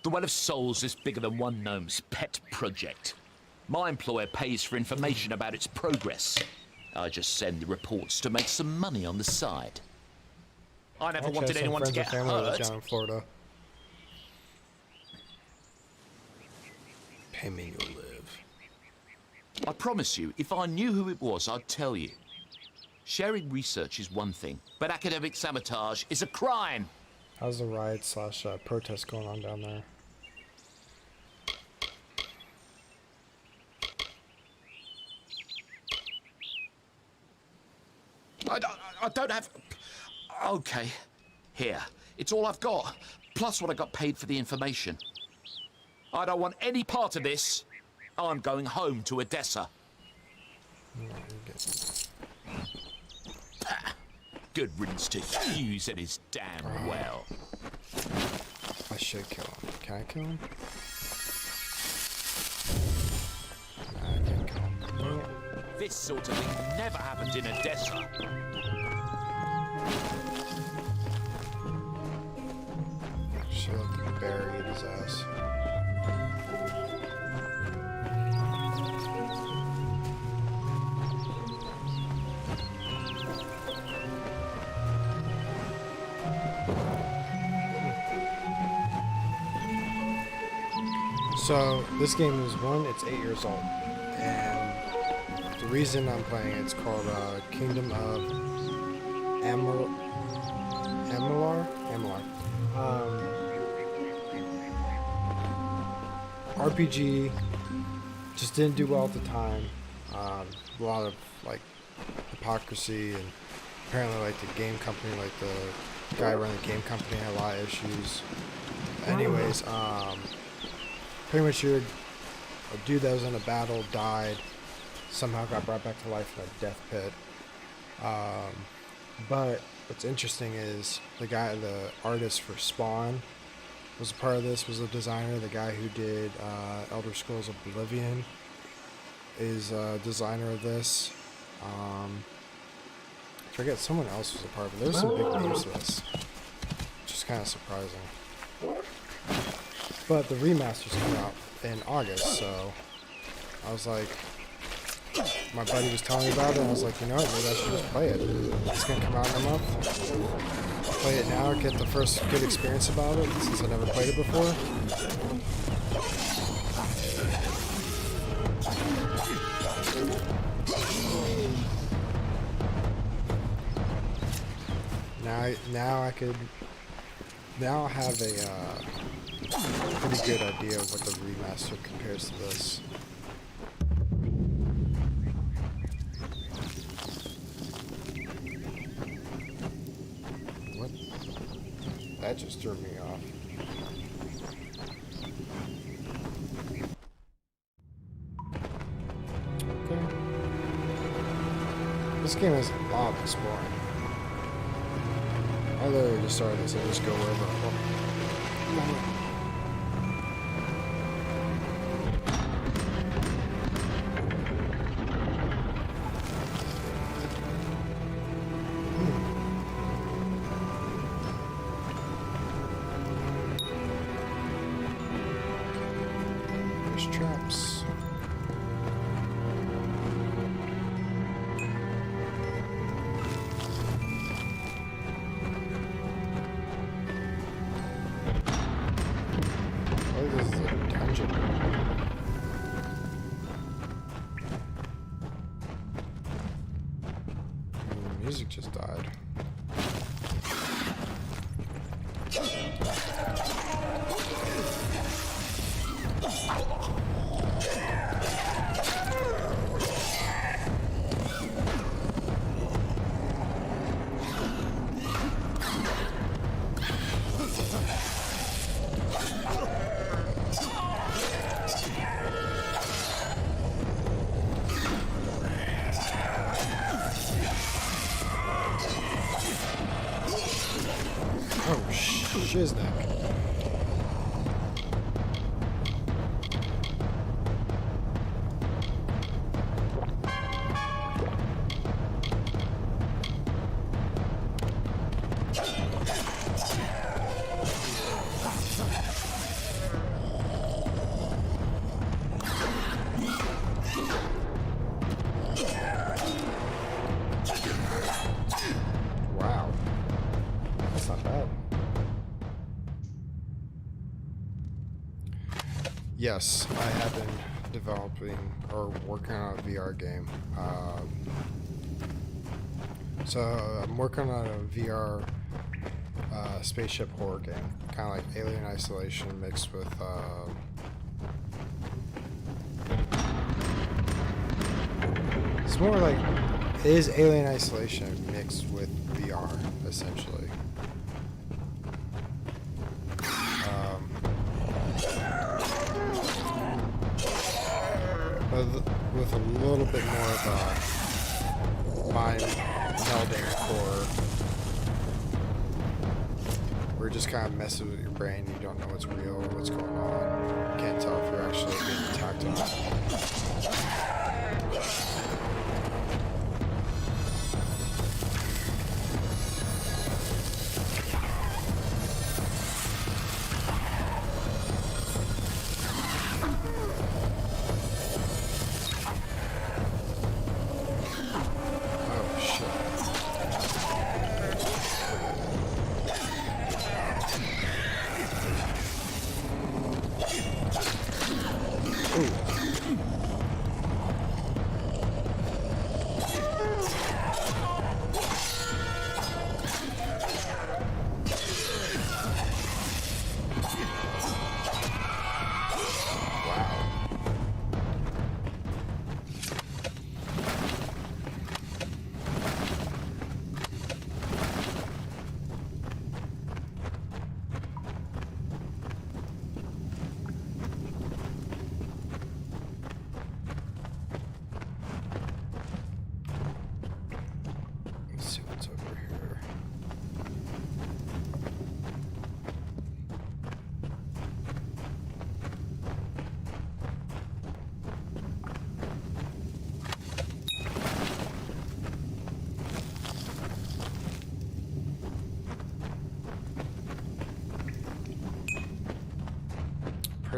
Speaker 7: The Well of Souls is bigger than one gnome's pet project. My employer pays for information about its progress. I just send the reports to make some money on the side. I never
Speaker 1: Actually,
Speaker 7: wanted
Speaker 1: some
Speaker 7: anyone to
Speaker 1: friends
Speaker 7: get
Speaker 1: and family live
Speaker 7: hurt.
Speaker 1: down in Florida. Pay me, you'll live.
Speaker 7: I promise you, if I knew who it was, I'd tell you. Sharing research is one thing, but academic sabotage is a crime.
Speaker 1: How's the riot slash protest going on down there?
Speaker 7: I don't have... Okay, here. It's all I've got, plus what I got paid for the information. I don't want any part of this. I'm going home to Odessa. Good riddance to Hughes and his damn well.
Speaker 1: I should kill him. Can I kill him? Nah, I can't kill him. Dang it.
Speaker 7: This sort of thing never happened in Odessa.
Speaker 1: Should have buried his ass. So this game is it's 8 years old, and the reason I'm playing it's called Kingdom of Amalur. RPG just didn't do well at the time. A lot of like hypocrisy, and apparently like the game company, like the guy running the game company had a lot of issues. Anyways, pretty much a dude that was in a battle died, somehow got brought back to life in a death pit. But what's interesting is the artist for Spawn was a part of this, was the designer, the guy who did Elder Scrolls Oblivion. is designer of this. I forget, someone else was a part of it. There's some big names to this, which is kind of surprising. But the remaster's coming out in August, so I was like, my buddy was telling me about it, and I was like, you know what, maybe I should just play it. It's gonna come out in a month. Play it now, get the first good experience about it, since I never played it before. Now I have a pretty good idea of what the remaster compares to this. What? That just threw me off. Okay. This game has a lot of exploring. I literally just started this and just go wherever I want. There's traps. This is a dungeon. The music just died. Oh, shizneck. Wow. That's not bad. Yes, I have been developing or working on a VR game. So I'm working on a VR spaceship horror game, kind of like Alien Isolation mixed with it's more like it is Alien Isolation mixed with VR essentially. With a little bit more of a mind melding core. We're just kind of messing with your brain. You don't know what's real or what's going on. You can't tell if you're actually being attacked or not.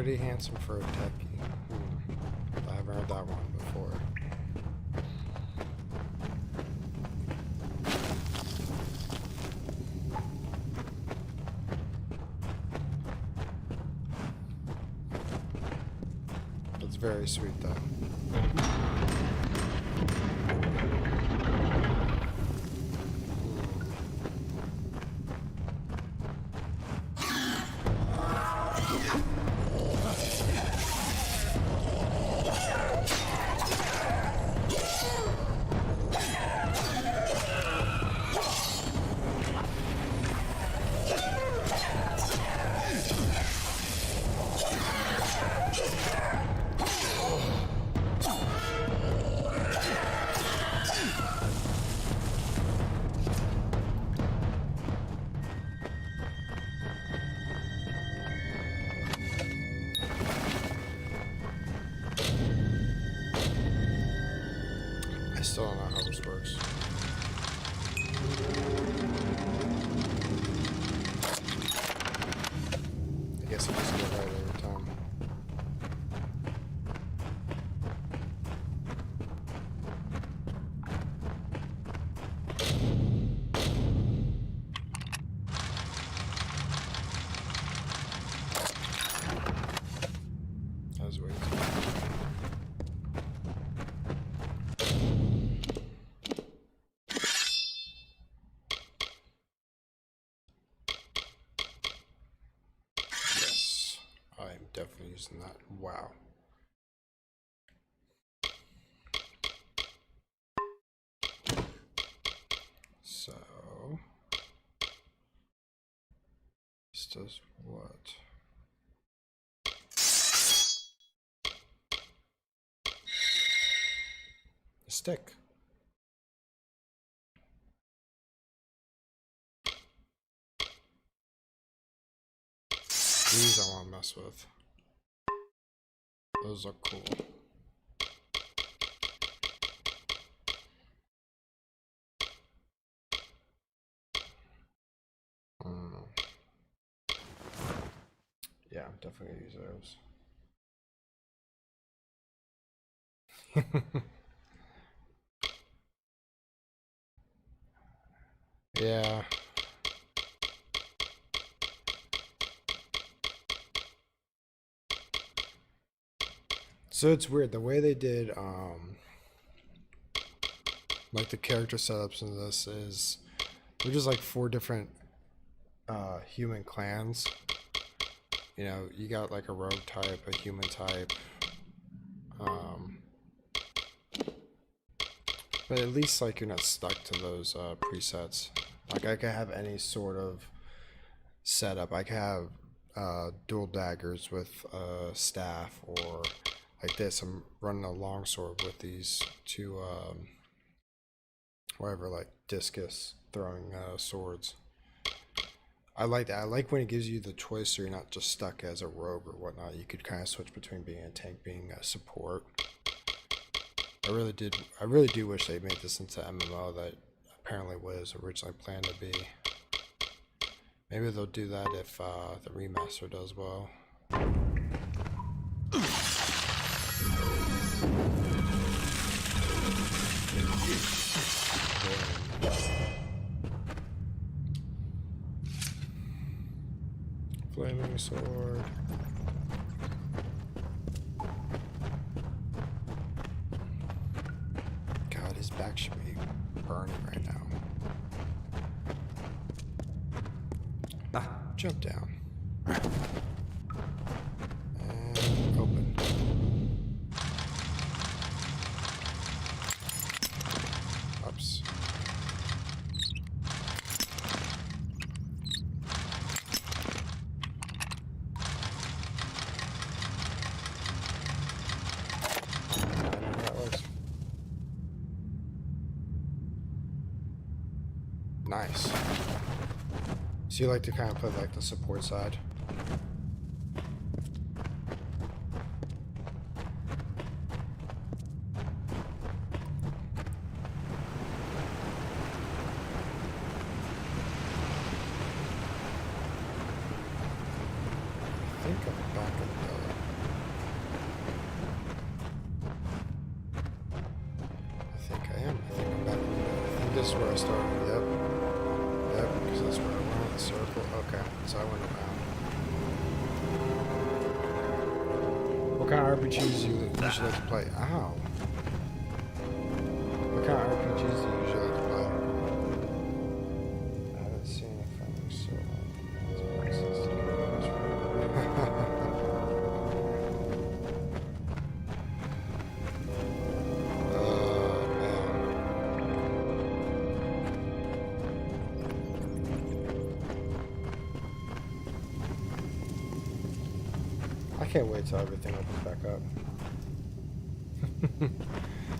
Speaker 1: Pretty handsome for a techie. I haven't heard that one before. It's very sweet though. I still don't know how this works. I guess I just get right every time. That was way too much. Yes, I'm definitely using that. Wow. So, this does what? A stick. These I want to mess with. Those are cool. Yeah, I'm definitely gonna use those. Yeah. So it's weird the way they did like the character setups in this is they're just like 4 different human clans. You know, you got like a rogue type, a human type, but at least like you're not stuck to those presets. Like I could have any sort of setup. I could have dual daggers with staff, or like this. I'm running a longsword with these 2 whatever, like discus throwing swords. I like that. I like when it gives you the choice so you're not just stuck as a rogue or whatnot. You could kind of switch between being a tank, being a support. I really do wish they made this into MMO that apparently was originally planned to be. Maybe they'll do that if the remaster does well. Flaming sword. God, his back should be burning right now. Ah, jump down. And open. Oops. Nice. So you like to kind of put like the support side? I think I'm back in the this is where I started. Yep. Yep, because that's where I went. The circle. Okay, so I went around. What kind of RPGs do you usually like to play? Ow. What kind of RPGs do you usually like to play? I haven't seen anything so I can't wait till everything opens back up.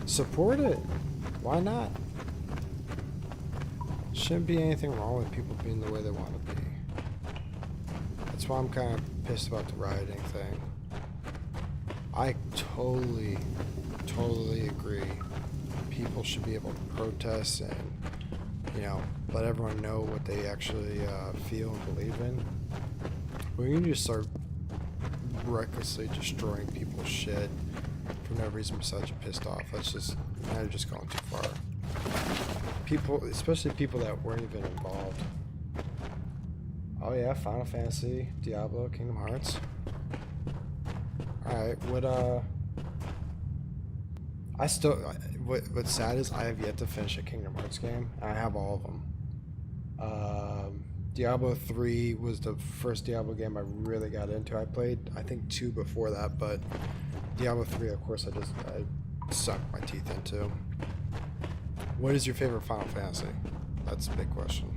Speaker 1: Support it. Why not? Shouldn't be anything wrong with people being the way they want to be. That's why I'm kind of pissed about the rioting thing. I totally agree. People should be able to protest and, you know, let everyone know what they actually feel and believe in. When you just start recklessly destroying people's shit for no reason besides you're pissed off, that's just, now you're just going too far. People, especially people that weren't even involved. Oh yeah, Final Fantasy, Diablo, Kingdom Hearts. Alright, what's sad is I have yet to finish a Kingdom Hearts game. I have all of them. Diablo 3 was the first Diablo game I really got into. I played, I think, 2 before that, but Diablo 3, of course, I sunk my teeth into. What is your favorite Final Fantasy? That's a big question.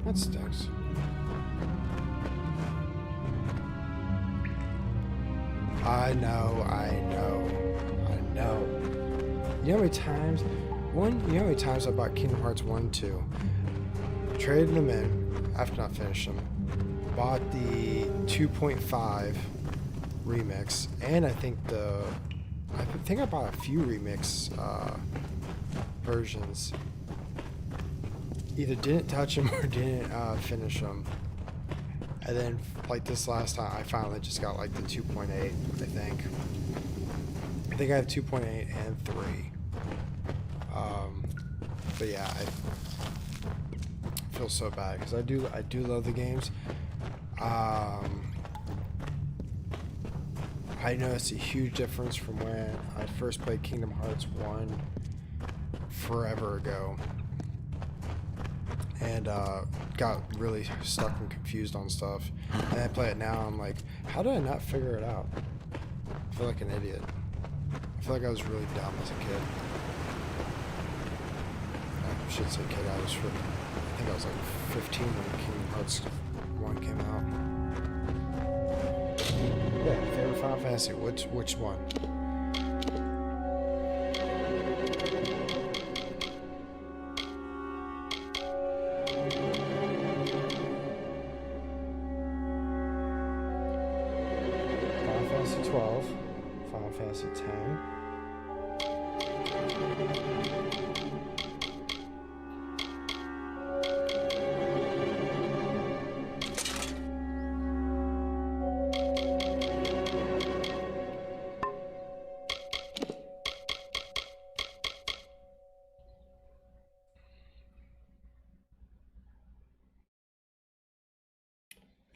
Speaker 1: That stinks. I know. You know how many times? You know how many times I bought Kingdom Hearts 1 and 2, traded them in after not finishing them, bought the 2.5 remix, and I think I bought a few remix versions. Either didn't touch them or didn't finish them. And then, like this last time, I finally just got like the 2.8, I think. I think I have 2.8 and 3. But yeah, I feel so bad because I do love the games. I noticed a huge difference from when I first played Kingdom Hearts 1 forever ago. And got really stuck and confused on stuff. And I play it now, I'm like, how did I not figure it out? I feel like an idiot. I feel like I was really dumb as a kid. I should say kid, I think I was like 15 when Kingdom Hearts 1 came out. Yeah, favorite Final Fantasy, which one? Final Fantasy 12, Final Fantasy 10.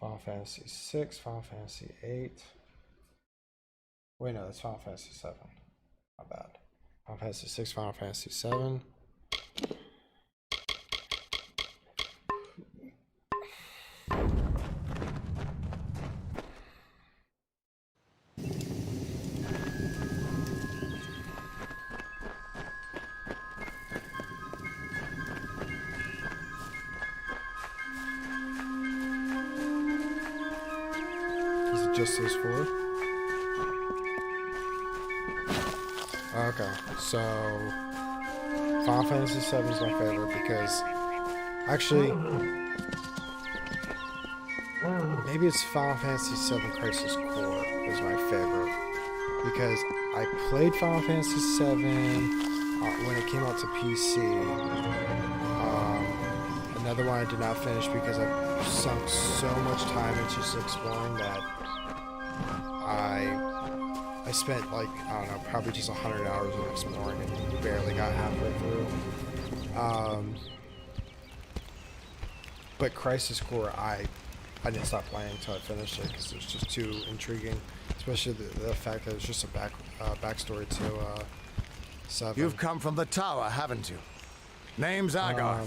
Speaker 1: Final Fantasy 6, Final Fantasy 8. Wait, no, that's Final Fantasy 7. My bad. Final Fantasy 6, Final Fantasy 7. Is it just those 4? Okay, so Final Fantasy 7 is my favorite because Actually, maybe it's Final Fantasy VII Crisis Core is my favorite. Because I played Final Fantasy VII when it came out to PC. Another one I did not finish because I sunk so much time into just exploring that I spent like, I don't know, probably just 100 hours of exploring and barely got halfway through. But Crisis Core, I didn't stop playing until I finished it because it was just too intriguing, especially the fact that it's just a backstory to 7.
Speaker 3: You've come from the tower, haven't you? Name's Agar.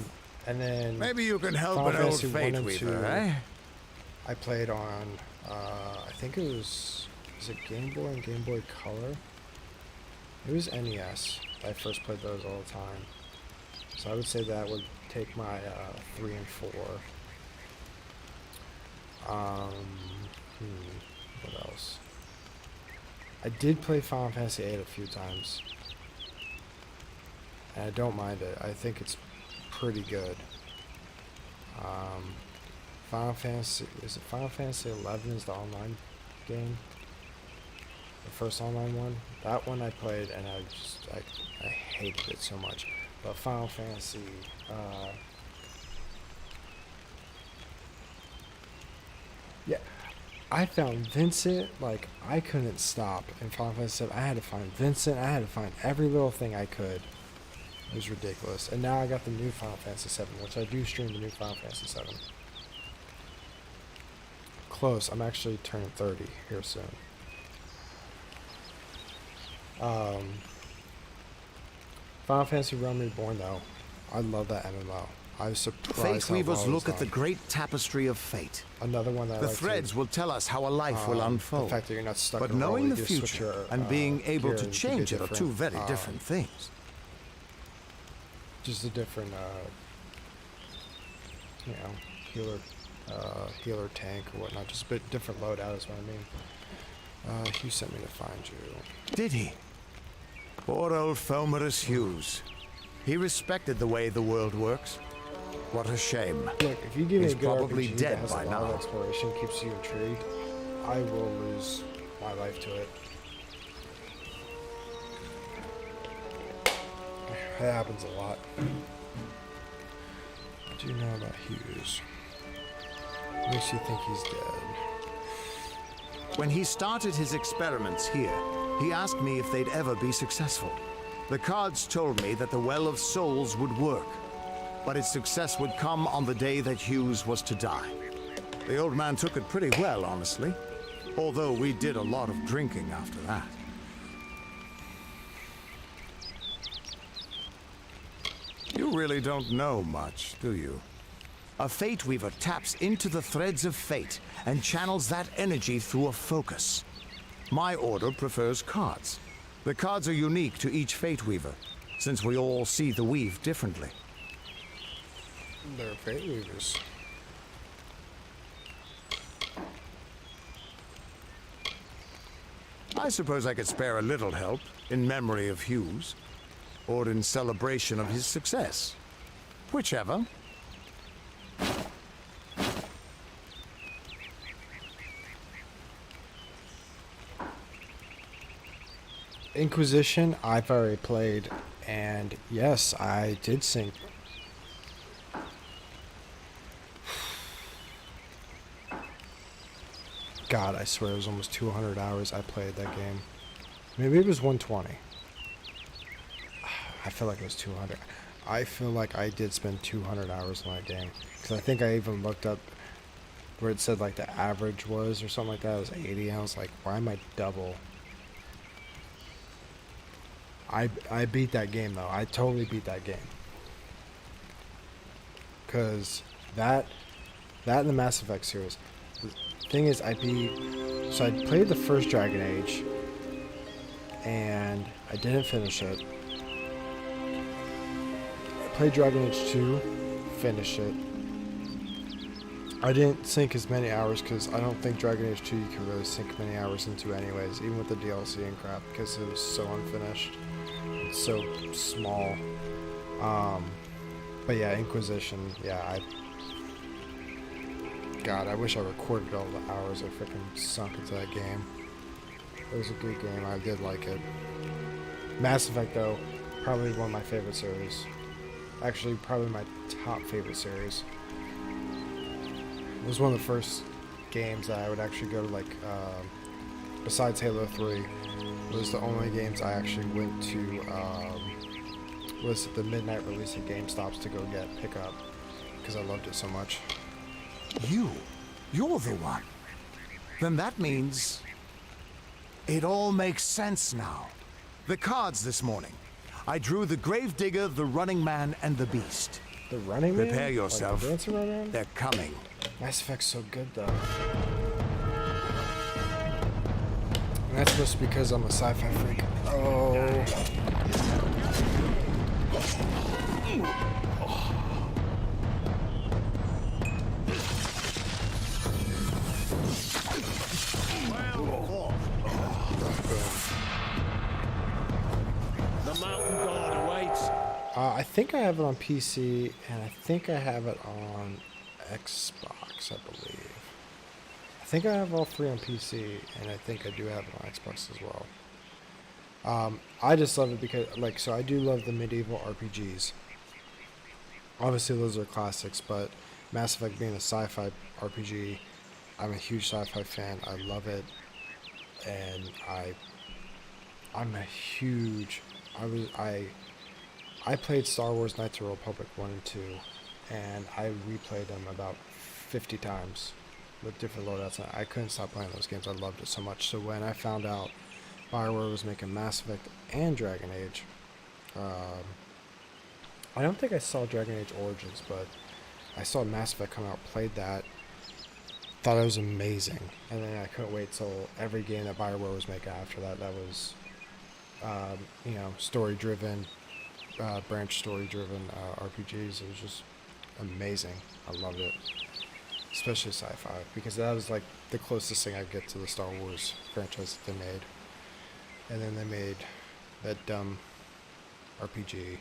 Speaker 1: And then
Speaker 3: Maybe you can help
Speaker 1: Final
Speaker 3: an old
Speaker 1: Fantasy 1
Speaker 3: fate
Speaker 1: and
Speaker 3: weaver,
Speaker 1: 2,
Speaker 3: eh?
Speaker 1: I played on, I think it was it Game Boy and Game Boy Color? It was NES. I first played those all the time. So I would say that would take my 3 and 4. What else? I did play Final Fantasy 8 a few times. And I don't mind it. I think it's pretty good. Final Fantasy, is it Final Fantasy 11 is the online game? The first online one? That one I played and I hated it so much. But Final Fantasy, yeah, I found Vincent, like, I couldn't stop in Final Fantasy 7. I had to find Vincent, I had to find every little thing I could. It was ridiculous. And now I got the new Final Fantasy 7, which I do stream the new Final Fantasy 7. Close. I'm actually turning 30 here soon. Final Fantasy Realm Reborn, though. I love that MMO. I was surprised
Speaker 3: Fate
Speaker 1: how
Speaker 3: weavers
Speaker 1: well it was
Speaker 3: look at the
Speaker 1: done.
Speaker 3: great tapestry of fate.
Speaker 1: Another one that I
Speaker 3: The
Speaker 1: like to-
Speaker 3: threads will tell us how a life will unfold.
Speaker 1: The fact that you're not stuck
Speaker 3: But
Speaker 1: in a role,
Speaker 3: knowing
Speaker 1: you
Speaker 3: the
Speaker 1: can switch
Speaker 3: future
Speaker 1: your,
Speaker 3: and being able
Speaker 1: gear
Speaker 3: to
Speaker 1: and you can
Speaker 3: change
Speaker 1: do
Speaker 3: it are two very different things.
Speaker 1: Just a different, you know, healer tank or whatnot. Just a bit different loadout is what I mean. Hugh sent me to find you.
Speaker 3: Did he? Poor old Fomerus Hughes. He respected the way the world works. What a shame.
Speaker 1: Look, if you give me
Speaker 3: He's
Speaker 1: a good
Speaker 3: probably
Speaker 1: RPG
Speaker 3: dead
Speaker 1: that has
Speaker 3: by
Speaker 1: a lot of
Speaker 3: now.
Speaker 1: exploration, keeps you intrigued, I will lose my life to it. That happens a lot. What do you know about Hughes? Makes you think he's dead.
Speaker 3: When he started his experiments here, he asked me if they'd ever be successful. The cards told me that the Well of Souls would work, but its success would come on the day that Hughes was to die. The old man took it pretty well, honestly, although we did a lot of drinking after that. You really don't know much, do you? A Fate Weaver taps into the threads of fate and channels that energy through a focus. My order prefers cards. The cards are unique to each Fate Weaver, since we all see the weave differently.
Speaker 1: They're Fate Weavers.
Speaker 3: I suppose I could spare a little help in memory of Hughes, or in celebration of his success. Whichever.
Speaker 1: Inquisition, I've already played, and yes, I did sink. God, I swear it was almost 200 hours I played that game. Maybe it was 120. I feel like it was 200. I feel like I did spend 200 hours on that game. Because I think I even looked up where it said like the average was or something like that. It was 80, and I was like, why am I double? I beat that game though. I totally beat that game. Cause that and the Mass Effect series. The thing is, I played the first Dragon Age, and I didn't finish it. I played Dragon Age 2, finished it. I didn't sink as many hours because I don't think Dragon Age 2 you can really sink many hours into anyways, even with the DLC and crap, because it was so unfinished. It's so small. But yeah, Inquisition, yeah, God, I wish I recorded all the hours I freaking sunk into that game. It was a good game, I did like it. Mass Effect, though, probably one of my favorite series. Actually, probably my top favorite series. It was one of the first games that I would actually go to, like, besides Halo 3, it was the only games I actually went to, was the midnight release at GameStops to go pick up, because I loved it so much.
Speaker 6: You're the one. Then that means it all makes sense now. The cards this morning. I drew the Gravedigger, the Running Man, and the Beast.
Speaker 1: The Running Man?
Speaker 6: Prepare yourself.
Speaker 1: Like the Dancing Running Man?
Speaker 6: They're coming.
Speaker 1: Mass Effect's so good, though. And that's just because I'm a sci-fi freak. Oh.
Speaker 8: The mountain god awaits.
Speaker 1: I think I have it on PC, and I think I have it on Xbox, I believe. I think I have all three on PC, and I think I do have it on Xbox as well. I just love it because, like, so I do love the medieval RPGs. Obviously, those are classics, but Mass Effect being a sci-fi RPG, I'm a huge sci-fi fan. I love it, and I'm a huge. I played Star Wars Knights of the Republic 1 and 2, and I replayed them about 50 times with different loadouts. I couldn't stop playing those games. I loved it so much. So when I found out BioWare was making Mass Effect and Dragon Age, I don't think I saw Dragon Age Origins, but I saw Mass Effect come out, played that, thought it was amazing, and then I couldn't wait till every game that BioWare was making after that. That was, you know, story-driven, branch story-driven RPGs. It was just amazing. I loved it, especially sci-fi, because that was like the closest thing I could get to the Star Wars franchise that they made. And then they made that dumb RPG,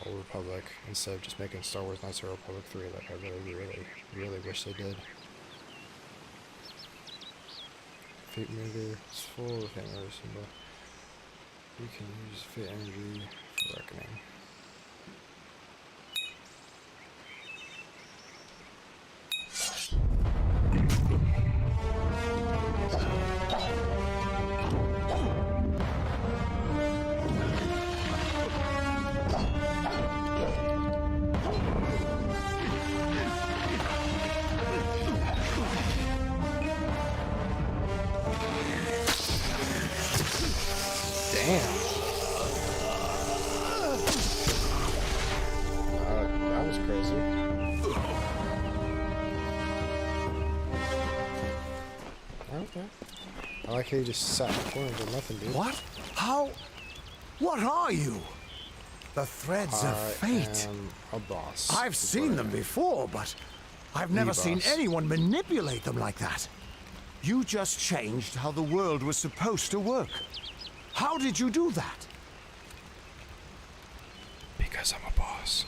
Speaker 1: Old Republic, instead of just making Star Wars Knights of the Republic 3, like I really wish they did. Fate meter is full of fate meter symbol. You can use fate energy for reckoning. Damn. That was crazy. Okay. I like how you just sat in the corner and did nothing, dude.
Speaker 6: What? How? What are you? The threads of fate.
Speaker 1: I am a boss.
Speaker 6: I've seen them before, but I've never seen
Speaker 1: boss.
Speaker 6: anyone manipulate them like that. You just changed how the world was supposed to work. How did you do that?
Speaker 1: Because I'm a boss.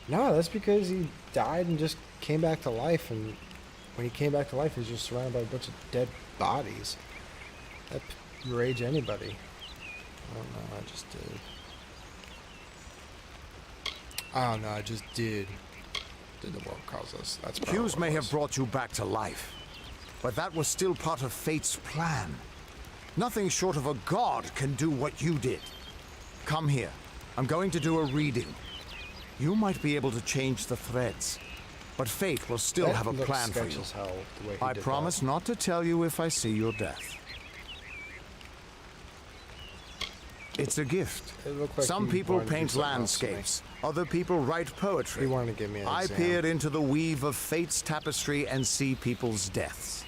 Speaker 1: No, that's because he died and just came back to life, and when he came back to life, he was just surrounded by a bunch of dead bodies. That rage anybody. I don't know, I just did. I don't know, I just did. Did the world cause us? That's probably
Speaker 6: Hughes
Speaker 1: what
Speaker 6: may
Speaker 1: it
Speaker 6: have
Speaker 1: was.
Speaker 6: brought you back to life, but that was still part of fate's plan. Nothing short of a god can do what you did. Come here. I'm going to do a reading. You might be able to change the threads, but fate will still
Speaker 1: That
Speaker 6: have a
Speaker 1: looks
Speaker 6: plan for
Speaker 1: sketchy
Speaker 6: you.
Speaker 1: as hell, the way he
Speaker 6: I
Speaker 1: did
Speaker 6: promise
Speaker 1: that.
Speaker 6: not to tell you if I see your death. It's a gift.
Speaker 1: It looked like
Speaker 6: Some
Speaker 1: he
Speaker 6: people
Speaker 1: wanted to do
Speaker 6: paint
Speaker 1: something else to me.
Speaker 6: landscapes. Other people write poetry.
Speaker 1: He wanted to give me an
Speaker 6: I
Speaker 1: exam.
Speaker 6: peer into the weave of fate's tapestry and see people's deaths.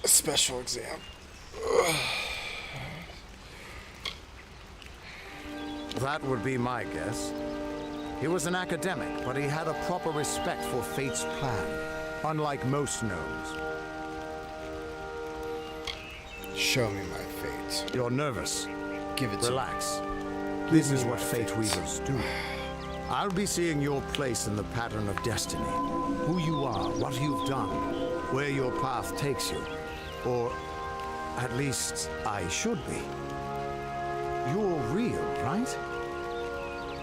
Speaker 1: A special exam.
Speaker 6: That would be my guess. He was an academic, but he had a proper respect for fate's plan, unlike most gnomes.
Speaker 1: Show me my fate.
Speaker 6: You're nervous.
Speaker 1: Give it to me.
Speaker 6: Relax. This is
Speaker 1: me
Speaker 6: what
Speaker 1: my
Speaker 6: fate
Speaker 1: fate.
Speaker 6: weavers do. I'll be seeing your place in the pattern of destiny. Who you are, what you've done, where your path takes you. Or at least I should be. You're real, right?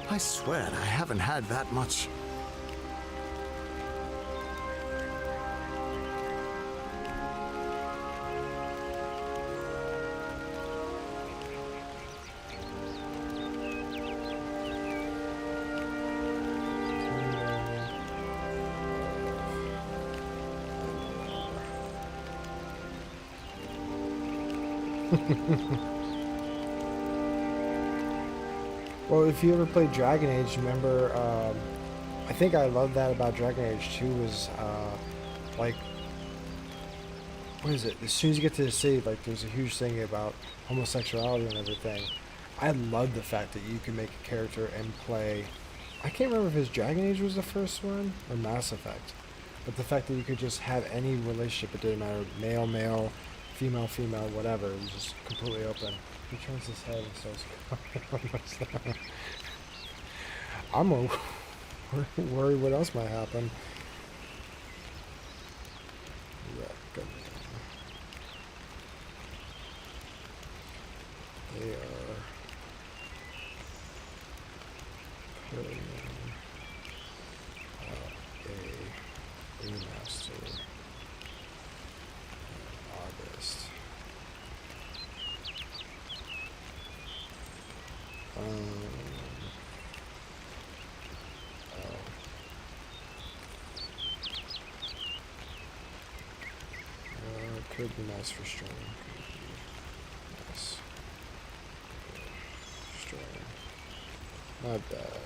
Speaker 6: I swear I haven't had that much.
Speaker 1: Well, if you ever played Dragon Age, remember, I think I love that about Dragon Age 2 was, like, what is it? As soon as you get to the city, like, there's a huge thing about homosexuality and everything. I love the fact that you can make a character and play, I can't remember if his Dragon Age was the first one, or Mass Effect, but the fact that you could just have any relationship, it didn't matter, male, male, female, female, whatever, it was just completely open. He turns his head and starts I'm worried what else might happen. They are putting a remaster in August. Could be nice for streaming. Nice. Streaming. Not bad.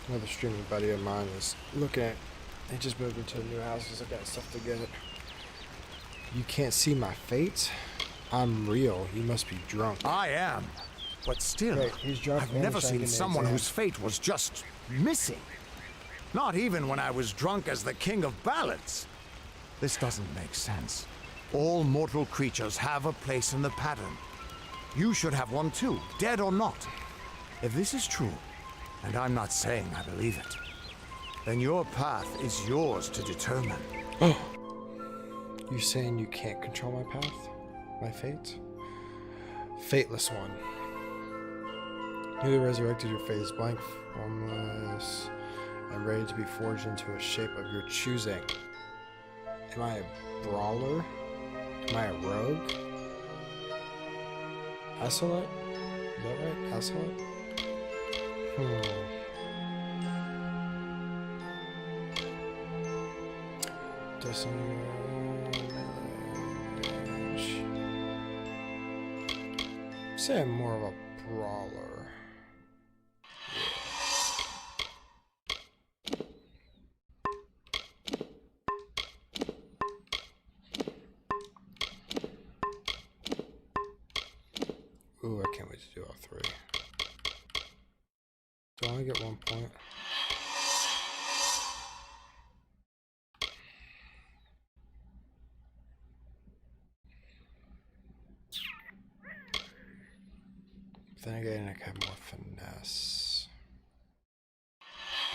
Speaker 1: Another streaming buddy of mine is looking at. They just moved into a new house. He's looking at stuff to get. You can't see my fate. I'm real. You must be drunk.
Speaker 6: I am. But still,
Speaker 1: Right, he's drunk
Speaker 6: I've
Speaker 1: and
Speaker 6: never
Speaker 1: shaking
Speaker 6: seen
Speaker 1: his
Speaker 6: someone
Speaker 1: hand.
Speaker 6: whose fate was just missing. Not even when I was drunk as the king of ballads. This doesn't make sense. All mortal creatures have a place in the pattern. You should have one too, dead or not. If this is true, and I'm not saying I believe it, then your path is yours to determine.
Speaker 1: You saying you can't control my path? My fate? Fateless one. Newly resurrected, your fate is blank, formless, and ready to be forged into a shape of your choosing. Am I a brawler? Am I a rogue? Isolate? Is that right? Isolate? Destiny. Say I'm more of a brawler. Ooh, I can't wait to do all three. Do I only get 1 point? Then again, I can have more finesse.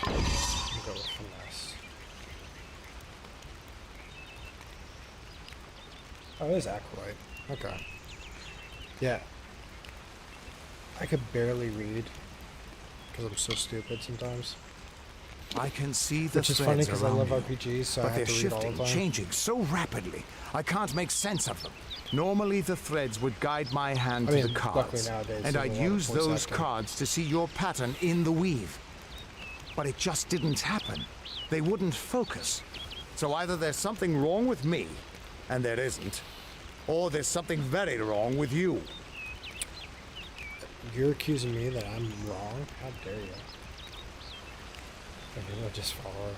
Speaker 1: I'll go with finesse. Oh, it is Acolyte. Okay. Yeah. I could barely read because I'm so stupid sometimes.
Speaker 6: I can see the
Speaker 1: Which is funny
Speaker 6: threads
Speaker 1: because I
Speaker 6: around
Speaker 1: love
Speaker 6: you,
Speaker 1: RPGs, so
Speaker 6: but
Speaker 1: I
Speaker 6: they're
Speaker 1: have to read all
Speaker 6: shifting,
Speaker 1: the time.
Speaker 6: changing so rapidly. I can't make sense of them. Normally, the threads would guide my hand
Speaker 1: I
Speaker 6: to
Speaker 1: mean,
Speaker 6: the
Speaker 1: luckily
Speaker 6: cards,
Speaker 1: nowadays
Speaker 6: and
Speaker 1: there's
Speaker 6: I'd
Speaker 1: a lot of
Speaker 6: use
Speaker 1: voice
Speaker 6: those
Speaker 1: acting.
Speaker 6: cards to see your pattern in the weave. But it just didn't happen. They wouldn't focus. So either there's something wrong with me, and there isn't, or there's something very wrong with you.
Speaker 1: You're accusing me that I'm wrong? How dare you? Okay, I'll just follow her.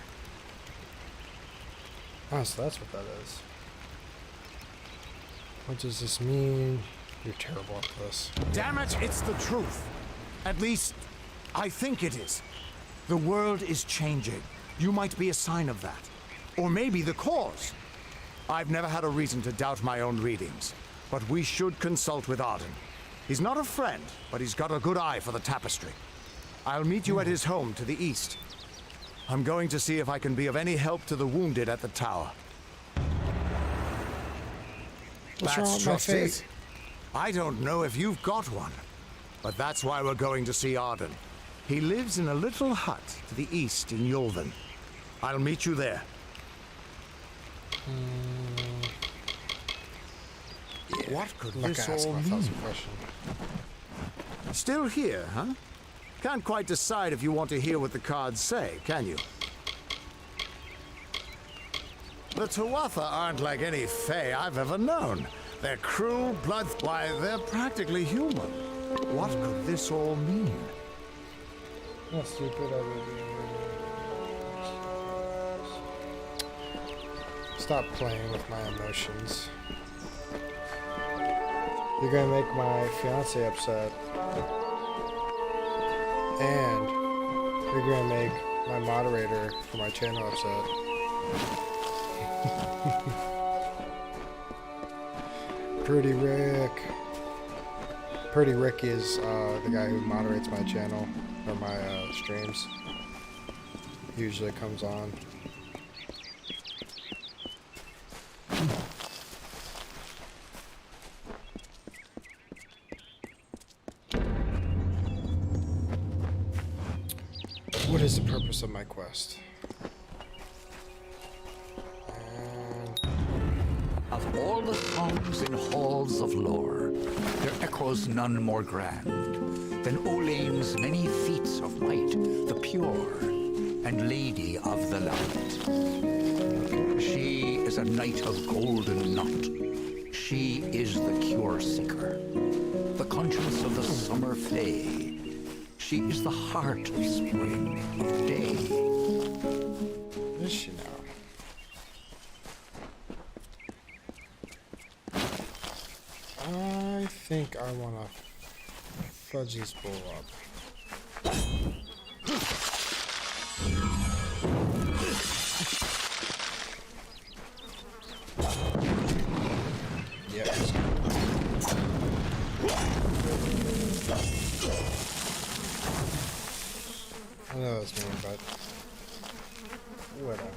Speaker 1: Oh, so that's what that is. What does this mean? You're terrible at this.
Speaker 6: Damn it, it's the truth. At least, I think it is. The world is changing. You might be a sign of that. Or maybe the cause. I've never had a reason to doubt my own readings. But we should consult with Arden. He's not a friend, but he's got a good eye for the tapestry. I'll meet you at his home to the east. I'm going to see if I can be of any help to the wounded at the tower.
Speaker 1: What's wrong with my
Speaker 6: just
Speaker 1: fate?
Speaker 6: it. I don't know if you've got one, but that's why we're going to see Arden. He lives in a little hut to the east in Yulven. I'll meet you there. What could
Speaker 1: I'm not
Speaker 6: this
Speaker 1: gonna ask
Speaker 6: all
Speaker 1: myself
Speaker 6: mean?
Speaker 1: a question.
Speaker 6: Still here, huh? Can't quite decide if you want to hear what the cards say, can you? The Tuatha aren't like any Fae I've ever known. They're cruel, why, they're practically human. What could this all mean?
Speaker 1: How stupid I would be. Stop playing with my emotions. You're gonna make my fiance upset. And you're gonna make my moderator for my channel upset. Pretty Rick. Pretty Rick is the guy who moderates my channel or my streams. He usually comes on. What is the purpose of my quest?
Speaker 9: Of all the songs in halls of lore, there echoes none more grand than Olain's many feats of might, the pure and lady of the light. She is a knight of golden knot. She is the cure seeker, the conscience of the summer fae. She is the heart of spring, of day.
Speaker 1: Is she now? I think I want to fudge this bull up. Yeah. I know that's me, but whatever.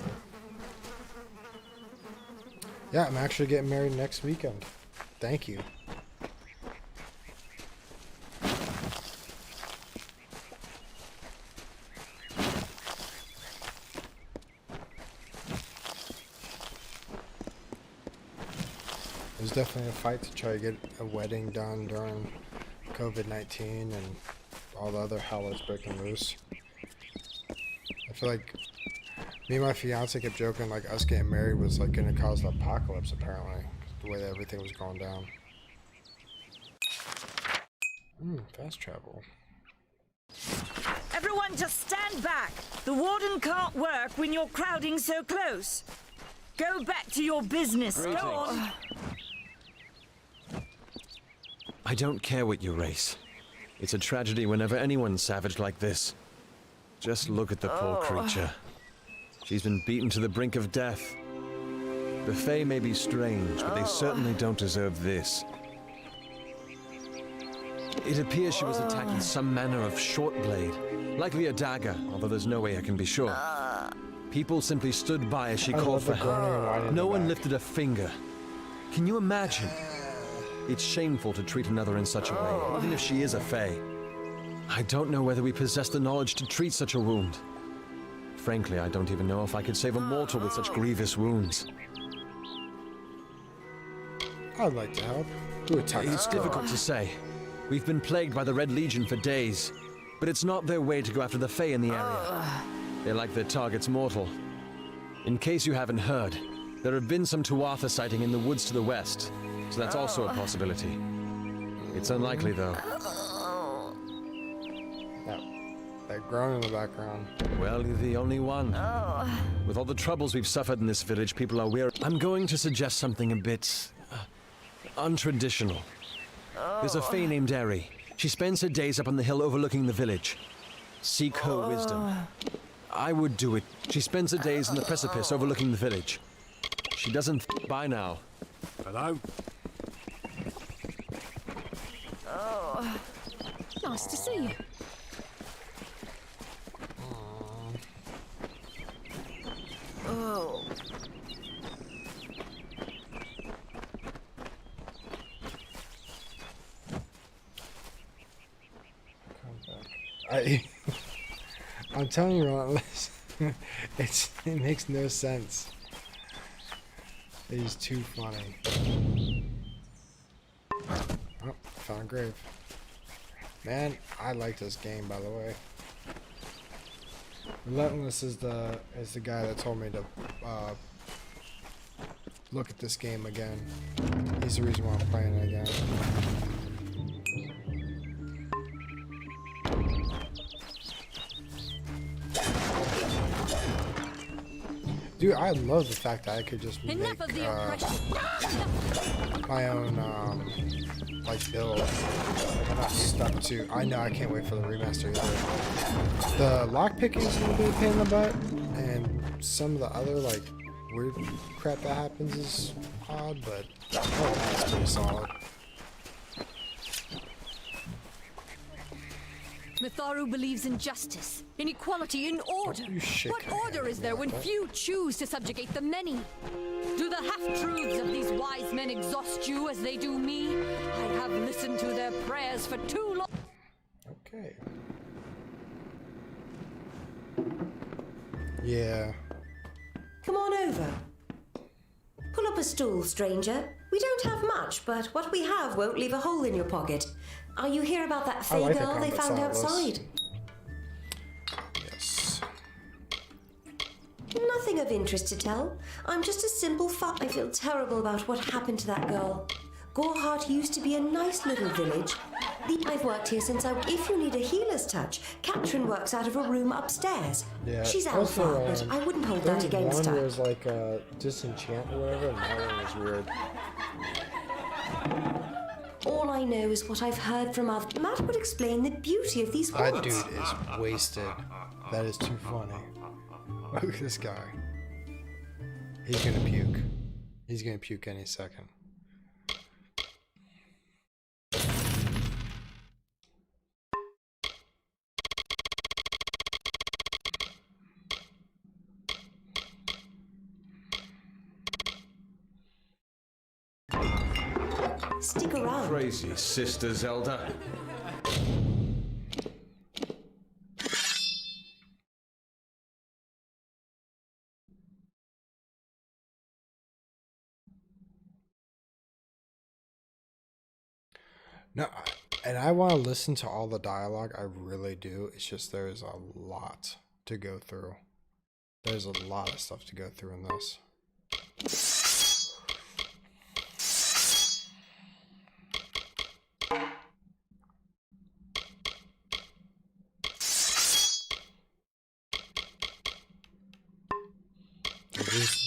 Speaker 1: Yeah, I'm actually getting married next weekend. Thank you. It was definitely a fight to try to get a wedding done during COVID-19 and all the other hell that's breaking loose. I feel like me and my fiance kept joking like us getting married was like gonna cause the apocalypse apparently, the way that everything was going down. Fast travel.
Speaker 5: Everyone just stand back. The warden can't work when you're crowding so close. Go back to your business. Go on.
Speaker 10: I don't care what you race. It's a tragedy whenever anyone's savage like this. Just look at the poor creature. She's been beaten to the brink of death. The Fae may be strange, but they certainly don't deserve this. It appears she was attacked with some manner of short blade, likely a dagger, although there's no way I can be sure. People simply stood by as she called for help. No one lifted a finger. Can you imagine? It's shameful to treat another in such a way, even if she is a Fae. I don't know whether we possess the knowledge to treat such a wound. Frankly, I don't even know if I could save a mortal with such grievous wounds.
Speaker 1: I'd like to help. Who attacked
Speaker 10: It's difficult to say. We've been plagued by the Red Legion for days, but it's not their way to go after the Fae in the area. They like their targets mortal. In case you haven't heard, there have been some Tuatha sighting in the woods to the west, so that's also a possibility. It's unlikely, though.
Speaker 1: That groan in the background.
Speaker 10: Well, you're the only one. With all the troubles we've suffered in this village, people are weary. I'm going to suggest something a bit untraditional. There's a Fae named Eri. She spends her days up on the hill overlooking the village. Seek her wisdom. I would do it. She spends her days on the precipice overlooking the village. She doesn't by now.
Speaker 8: Hello?
Speaker 11: Nice to see you. Oh.
Speaker 1: I'm telling you, Ron, it makes no sense. It is too funny. Oh, found a grave. Man, I like this game, by the way. Relentless is the guy that told me to look at this game again. He's the reason why I'm playing it again. Dude, I love the fact that I could just make my own like build. Like I'm not stuck to. I know I can't wait for the remaster either. The lockpicking is a little bit of a pain in the butt, and some of the other like weird crap that happens is odd, but it's pretty solid.
Speaker 11: Mitharu believes in justice, in equality, in order. What order is there when few choose to subjugate the many? Do the half-truths of these wise men exhaust you as they do me? I have listened to their prayers for too long.
Speaker 1: Okay. Yeah.
Speaker 12: Come on over. Pull up a stool, stranger. We don't have much, but what we have won't leave a hole in your pocket. Are you here about that Fae girl they found outside?
Speaker 1: Yes.
Speaker 12: Nothing of interest to tell. I'm just a simple I feel terrible about what happened to that girl. Gorehart used to be a nice little village. I've worked here since if you need a healer's touch, Katrin works out of a room upstairs.
Speaker 1: Yeah.
Speaker 12: She's alpha, but I wouldn't hold that against her.
Speaker 1: One was like a disenchant or whatever, and that one was weird.
Speaker 12: All I know is what I've heard from others. Matt would explain the beauty of these woods.
Speaker 1: That dude is wasted. That is too funny. Look at this guy. He's gonna puke. He's gonna puke any second.
Speaker 12: Stick around.
Speaker 10: Crazy, Sister Zelda.
Speaker 1: No, and I want to listen to all the dialogue. I really do. It's just there's a lot to go through. There's a lot of stuff to go through in this.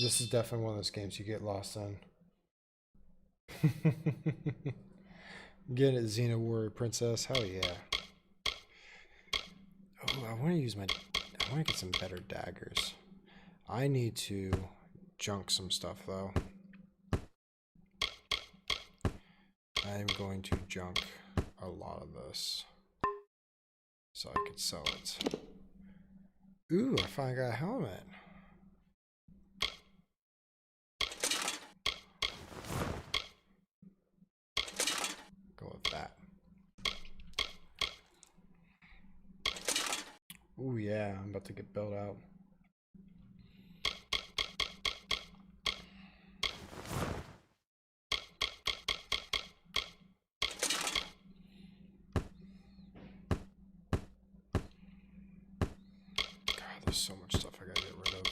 Speaker 1: This is definitely one of those games you get lost in. Get it, Xena Warrior Princess. Hell yeah. Oh, I want to get some better daggers. I need to junk some stuff though. I'm going to junk a lot of this so I could sell it. Ooh, I finally got a helmet. Go with that. Ooh, yeah, I'm about to get built out. God, there's so much stuff I gotta get rid of.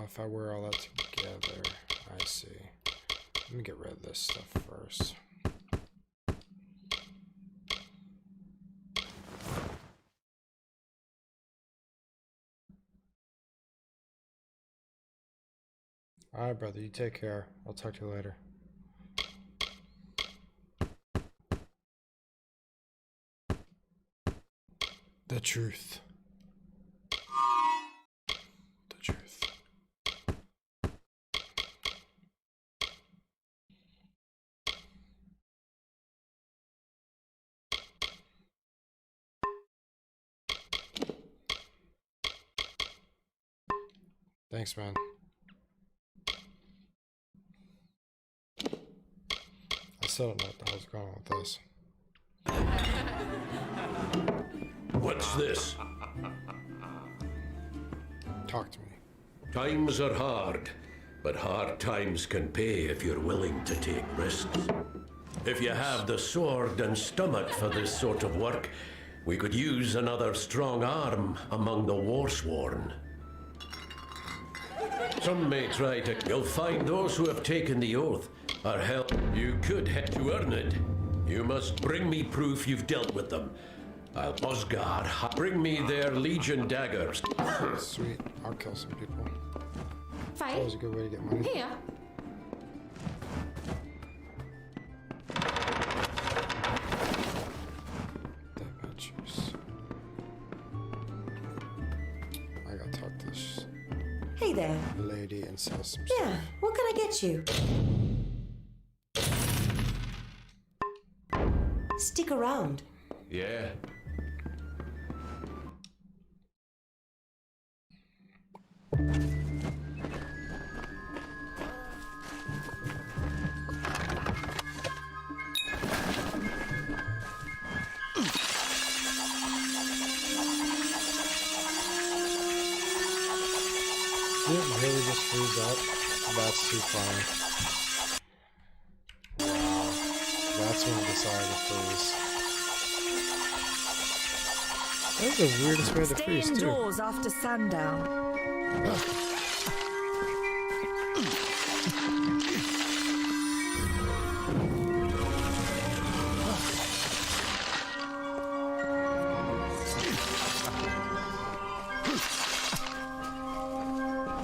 Speaker 1: If I wear all that together, I see. Let me get rid of this stuff first. Alright, brother, you take care. I'll talk to you later. The truth. The truth. Thanks, man. I still don't know what the hell's going on with this.
Speaker 8: What's this?
Speaker 1: Talk to me.
Speaker 8: Times are hard, but hard times can pay if you're willing to take risks. If you have the sword and stomach for this sort of work, we could use another strong arm among the warsworn. Some may try to... You'll find those who have taken the oath are held. You could have to earn it. You must bring me proof you've dealt with them. Osgard, bring me their Legion daggers.
Speaker 1: Sweet. I'll kill some people.
Speaker 12: Fine.
Speaker 1: That was a good way to get money.
Speaker 12: Here.
Speaker 1: That matches. I gotta talk to this
Speaker 12: Hey there.
Speaker 1: lady and sell some
Speaker 12: Yeah,
Speaker 1: stuff.
Speaker 12: what can I get you? Stick around.
Speaker 8: Yeah.
Speaker 1: Did it really just freeze up? That's too funny. Wow. That's when I decided to freeze. That was the weirdest way to
Speaker 5: Stay
Speaker 1: freeze, too.
Speaker 5: indoors after sundown.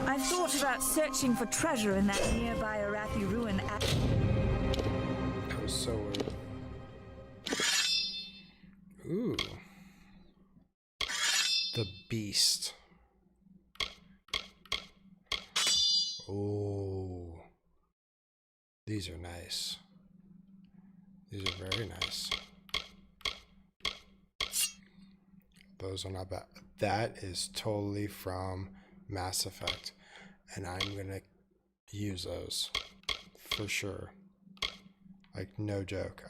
Speaker 5: I've thought about searching for treasure in that nearby Arathi ruin.
Speaker 1: That was so weird. Ooh. The Beast. Oh. These are nice. These are very nice. Those are not bad. That is totally from Mass Effect. And I'm gonna use those for sure. Like, no joke.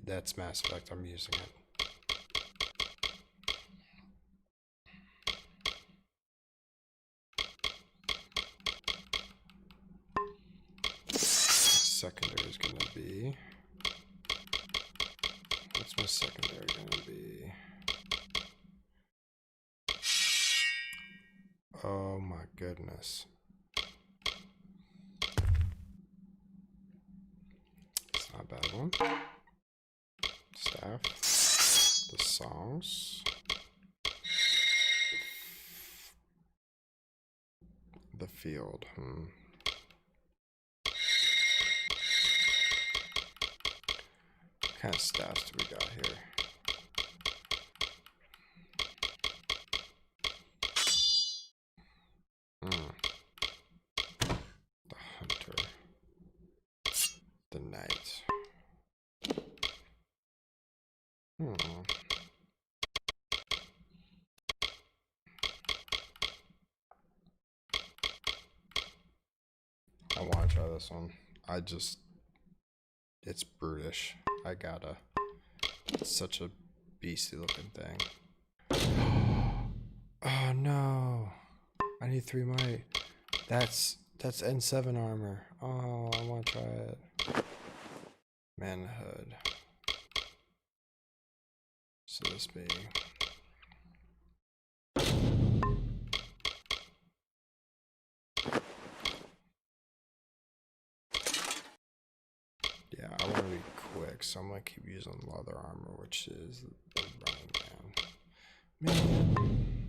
Speaker 1: That's Mass Effect. I'm using it. Secondary is gonna be. What's my secondary gonna be? Oh my goodness. It's not a bad one. Staff. The songs. The field. What kind of staffs do we got here? The hunter. The knight. I want to try this one. It's brutish. It's such a beastly looking thing. Oh no. I need 3 might. That's N7 armor. Oh, I want to try it. Manhood. So this be. Yeah, I want to be quick, so I'm gonna keep using leather armor, which is the running man.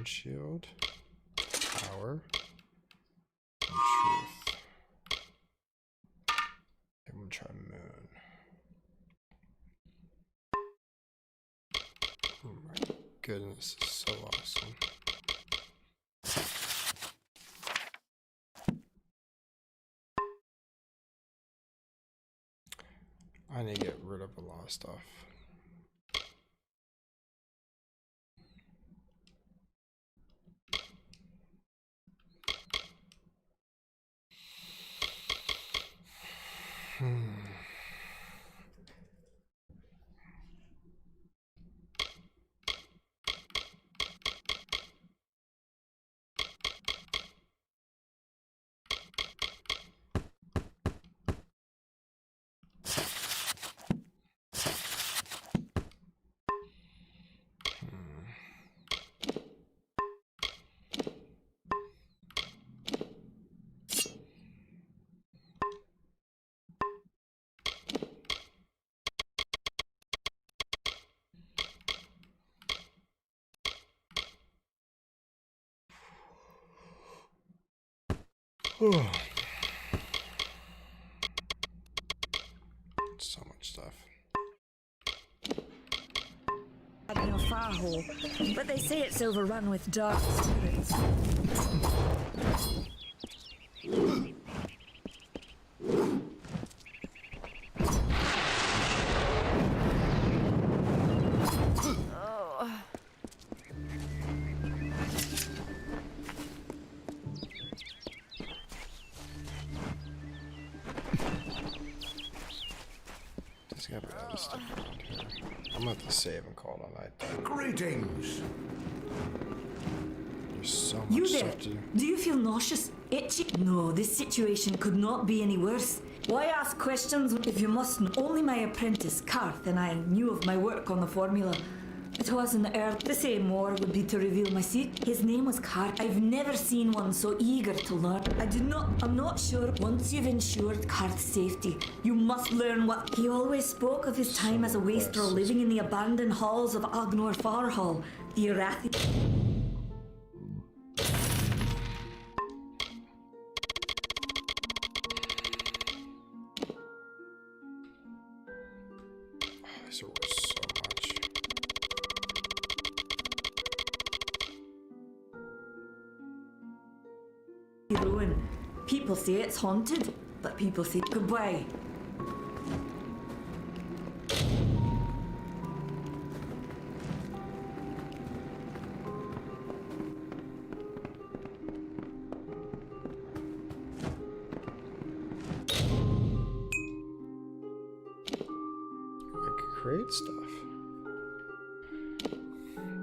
Speaker 1: Moon shield. Power. And truth. I'm gonna try moon. Oh my goodness, this is so awesome. I need to get rid of a lot of stuff. So much stuff.
Speaker 5: In a far hole, but they say it's overrun with dark spirits.
Speaker 1: There's gotta be other stuff around here. I'm gonna have to save and call it a night though.
Speaker 2: Greetings.
Speaker 1: There's so much
Speaker 5: You there?
Speaker 1: stuff to do.
Speaker 5: Do you feel nauseous? Itchy? No, this situation could not be any worse. Why ask questions if you mustn't? Only my apprentice, Karth, and I knew of my work on the formula. It was an urge to say more would be to reveal my secret. His name was Karth. I've never seen one so eager to learn. I'm not sure. Once you've ensured Karth's safety, you must learn what... He always spoke of his time as a wastrel living in the abandoned halls of Agnor Farhall, the Arathi...
Speaker 1: There's so much.
Speaker 5: ruin. People say it's haunted, but people say goodbye.
Speaker 1: I could create stuff.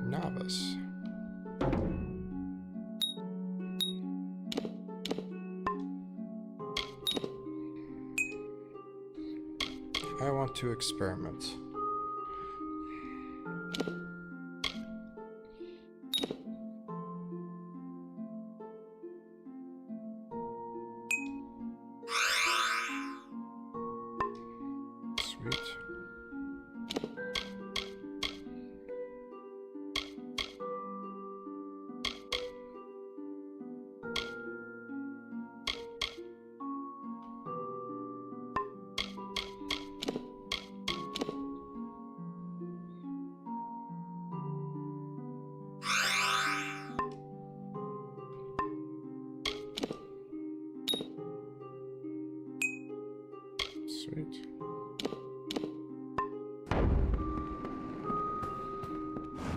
Speaker 1: Novice. I want to experiment. Sweet. Sweet.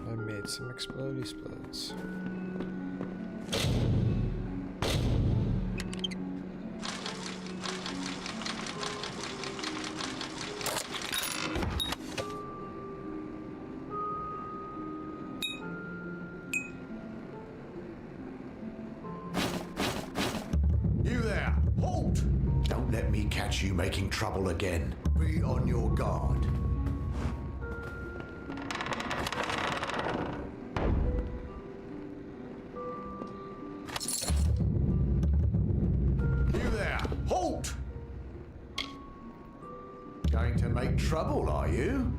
Speaker 1: I made some explodey splits.
Speaker 2: You there! Halt! Don't let me catch you making trouble again. Be on your guard. You there! Halt! Going to make trouble, are you?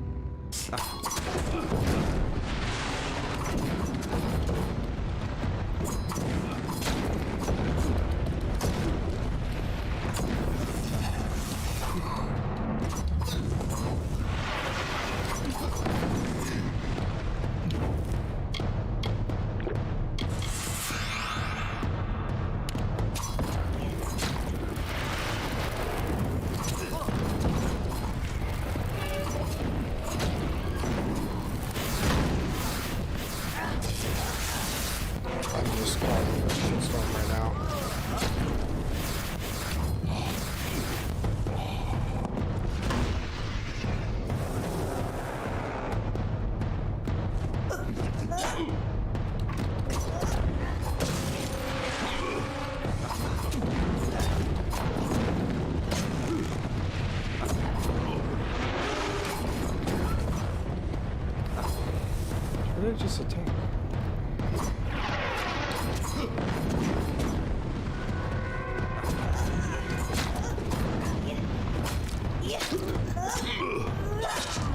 Speaker 1: Did I just attack?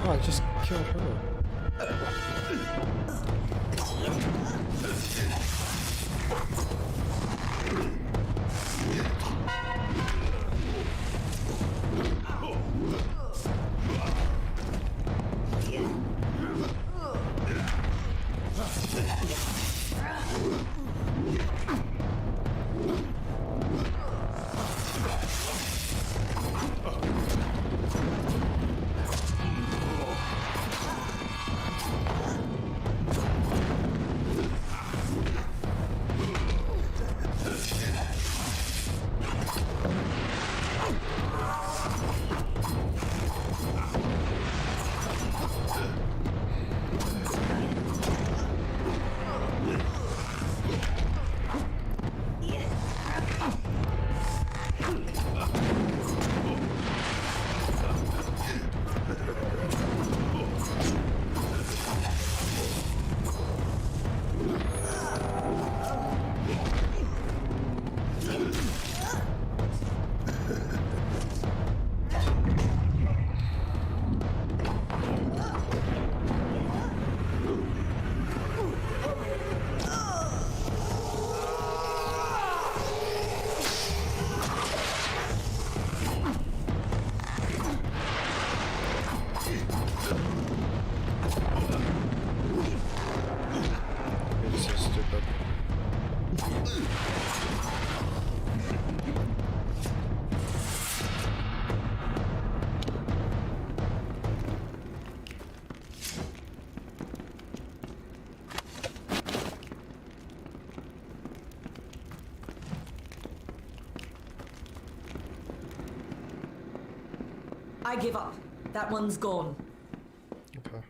Speaker 1: Oh, I just killed her.
Speaker 5: I give up. That one's gone.
Speaker 1: Okay.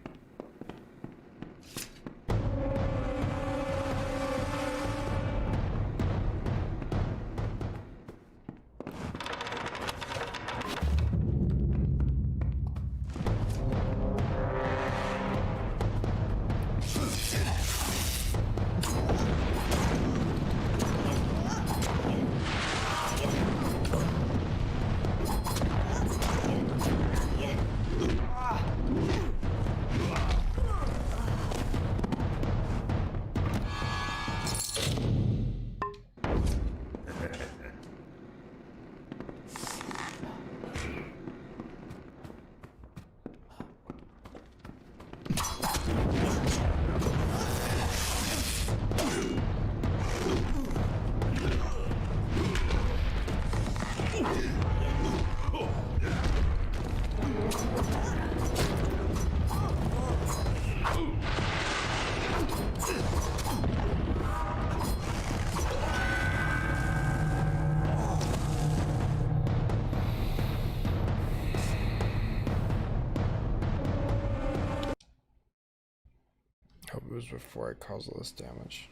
Speaker 1: Hope it was before I caused all this damage.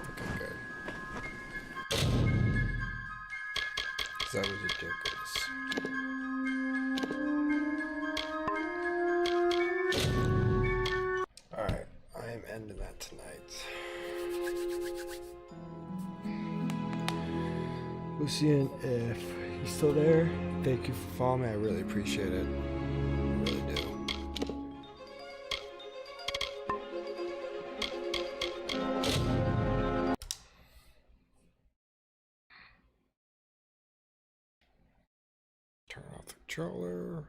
Speaker 1: Okay, good. That was ridiculous. Alright, I am ending that tonight. Lucian, if he's still there, thank you for following me. I really appreciate it. I really do. the controller.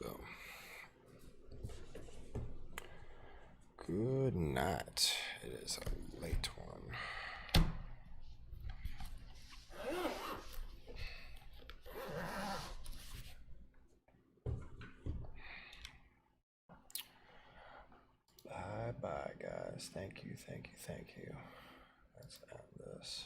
Speaker 1: Boom. Good night. It is a late one. Bye bye, guys. Thank you, thank you, thank you. Let's end this.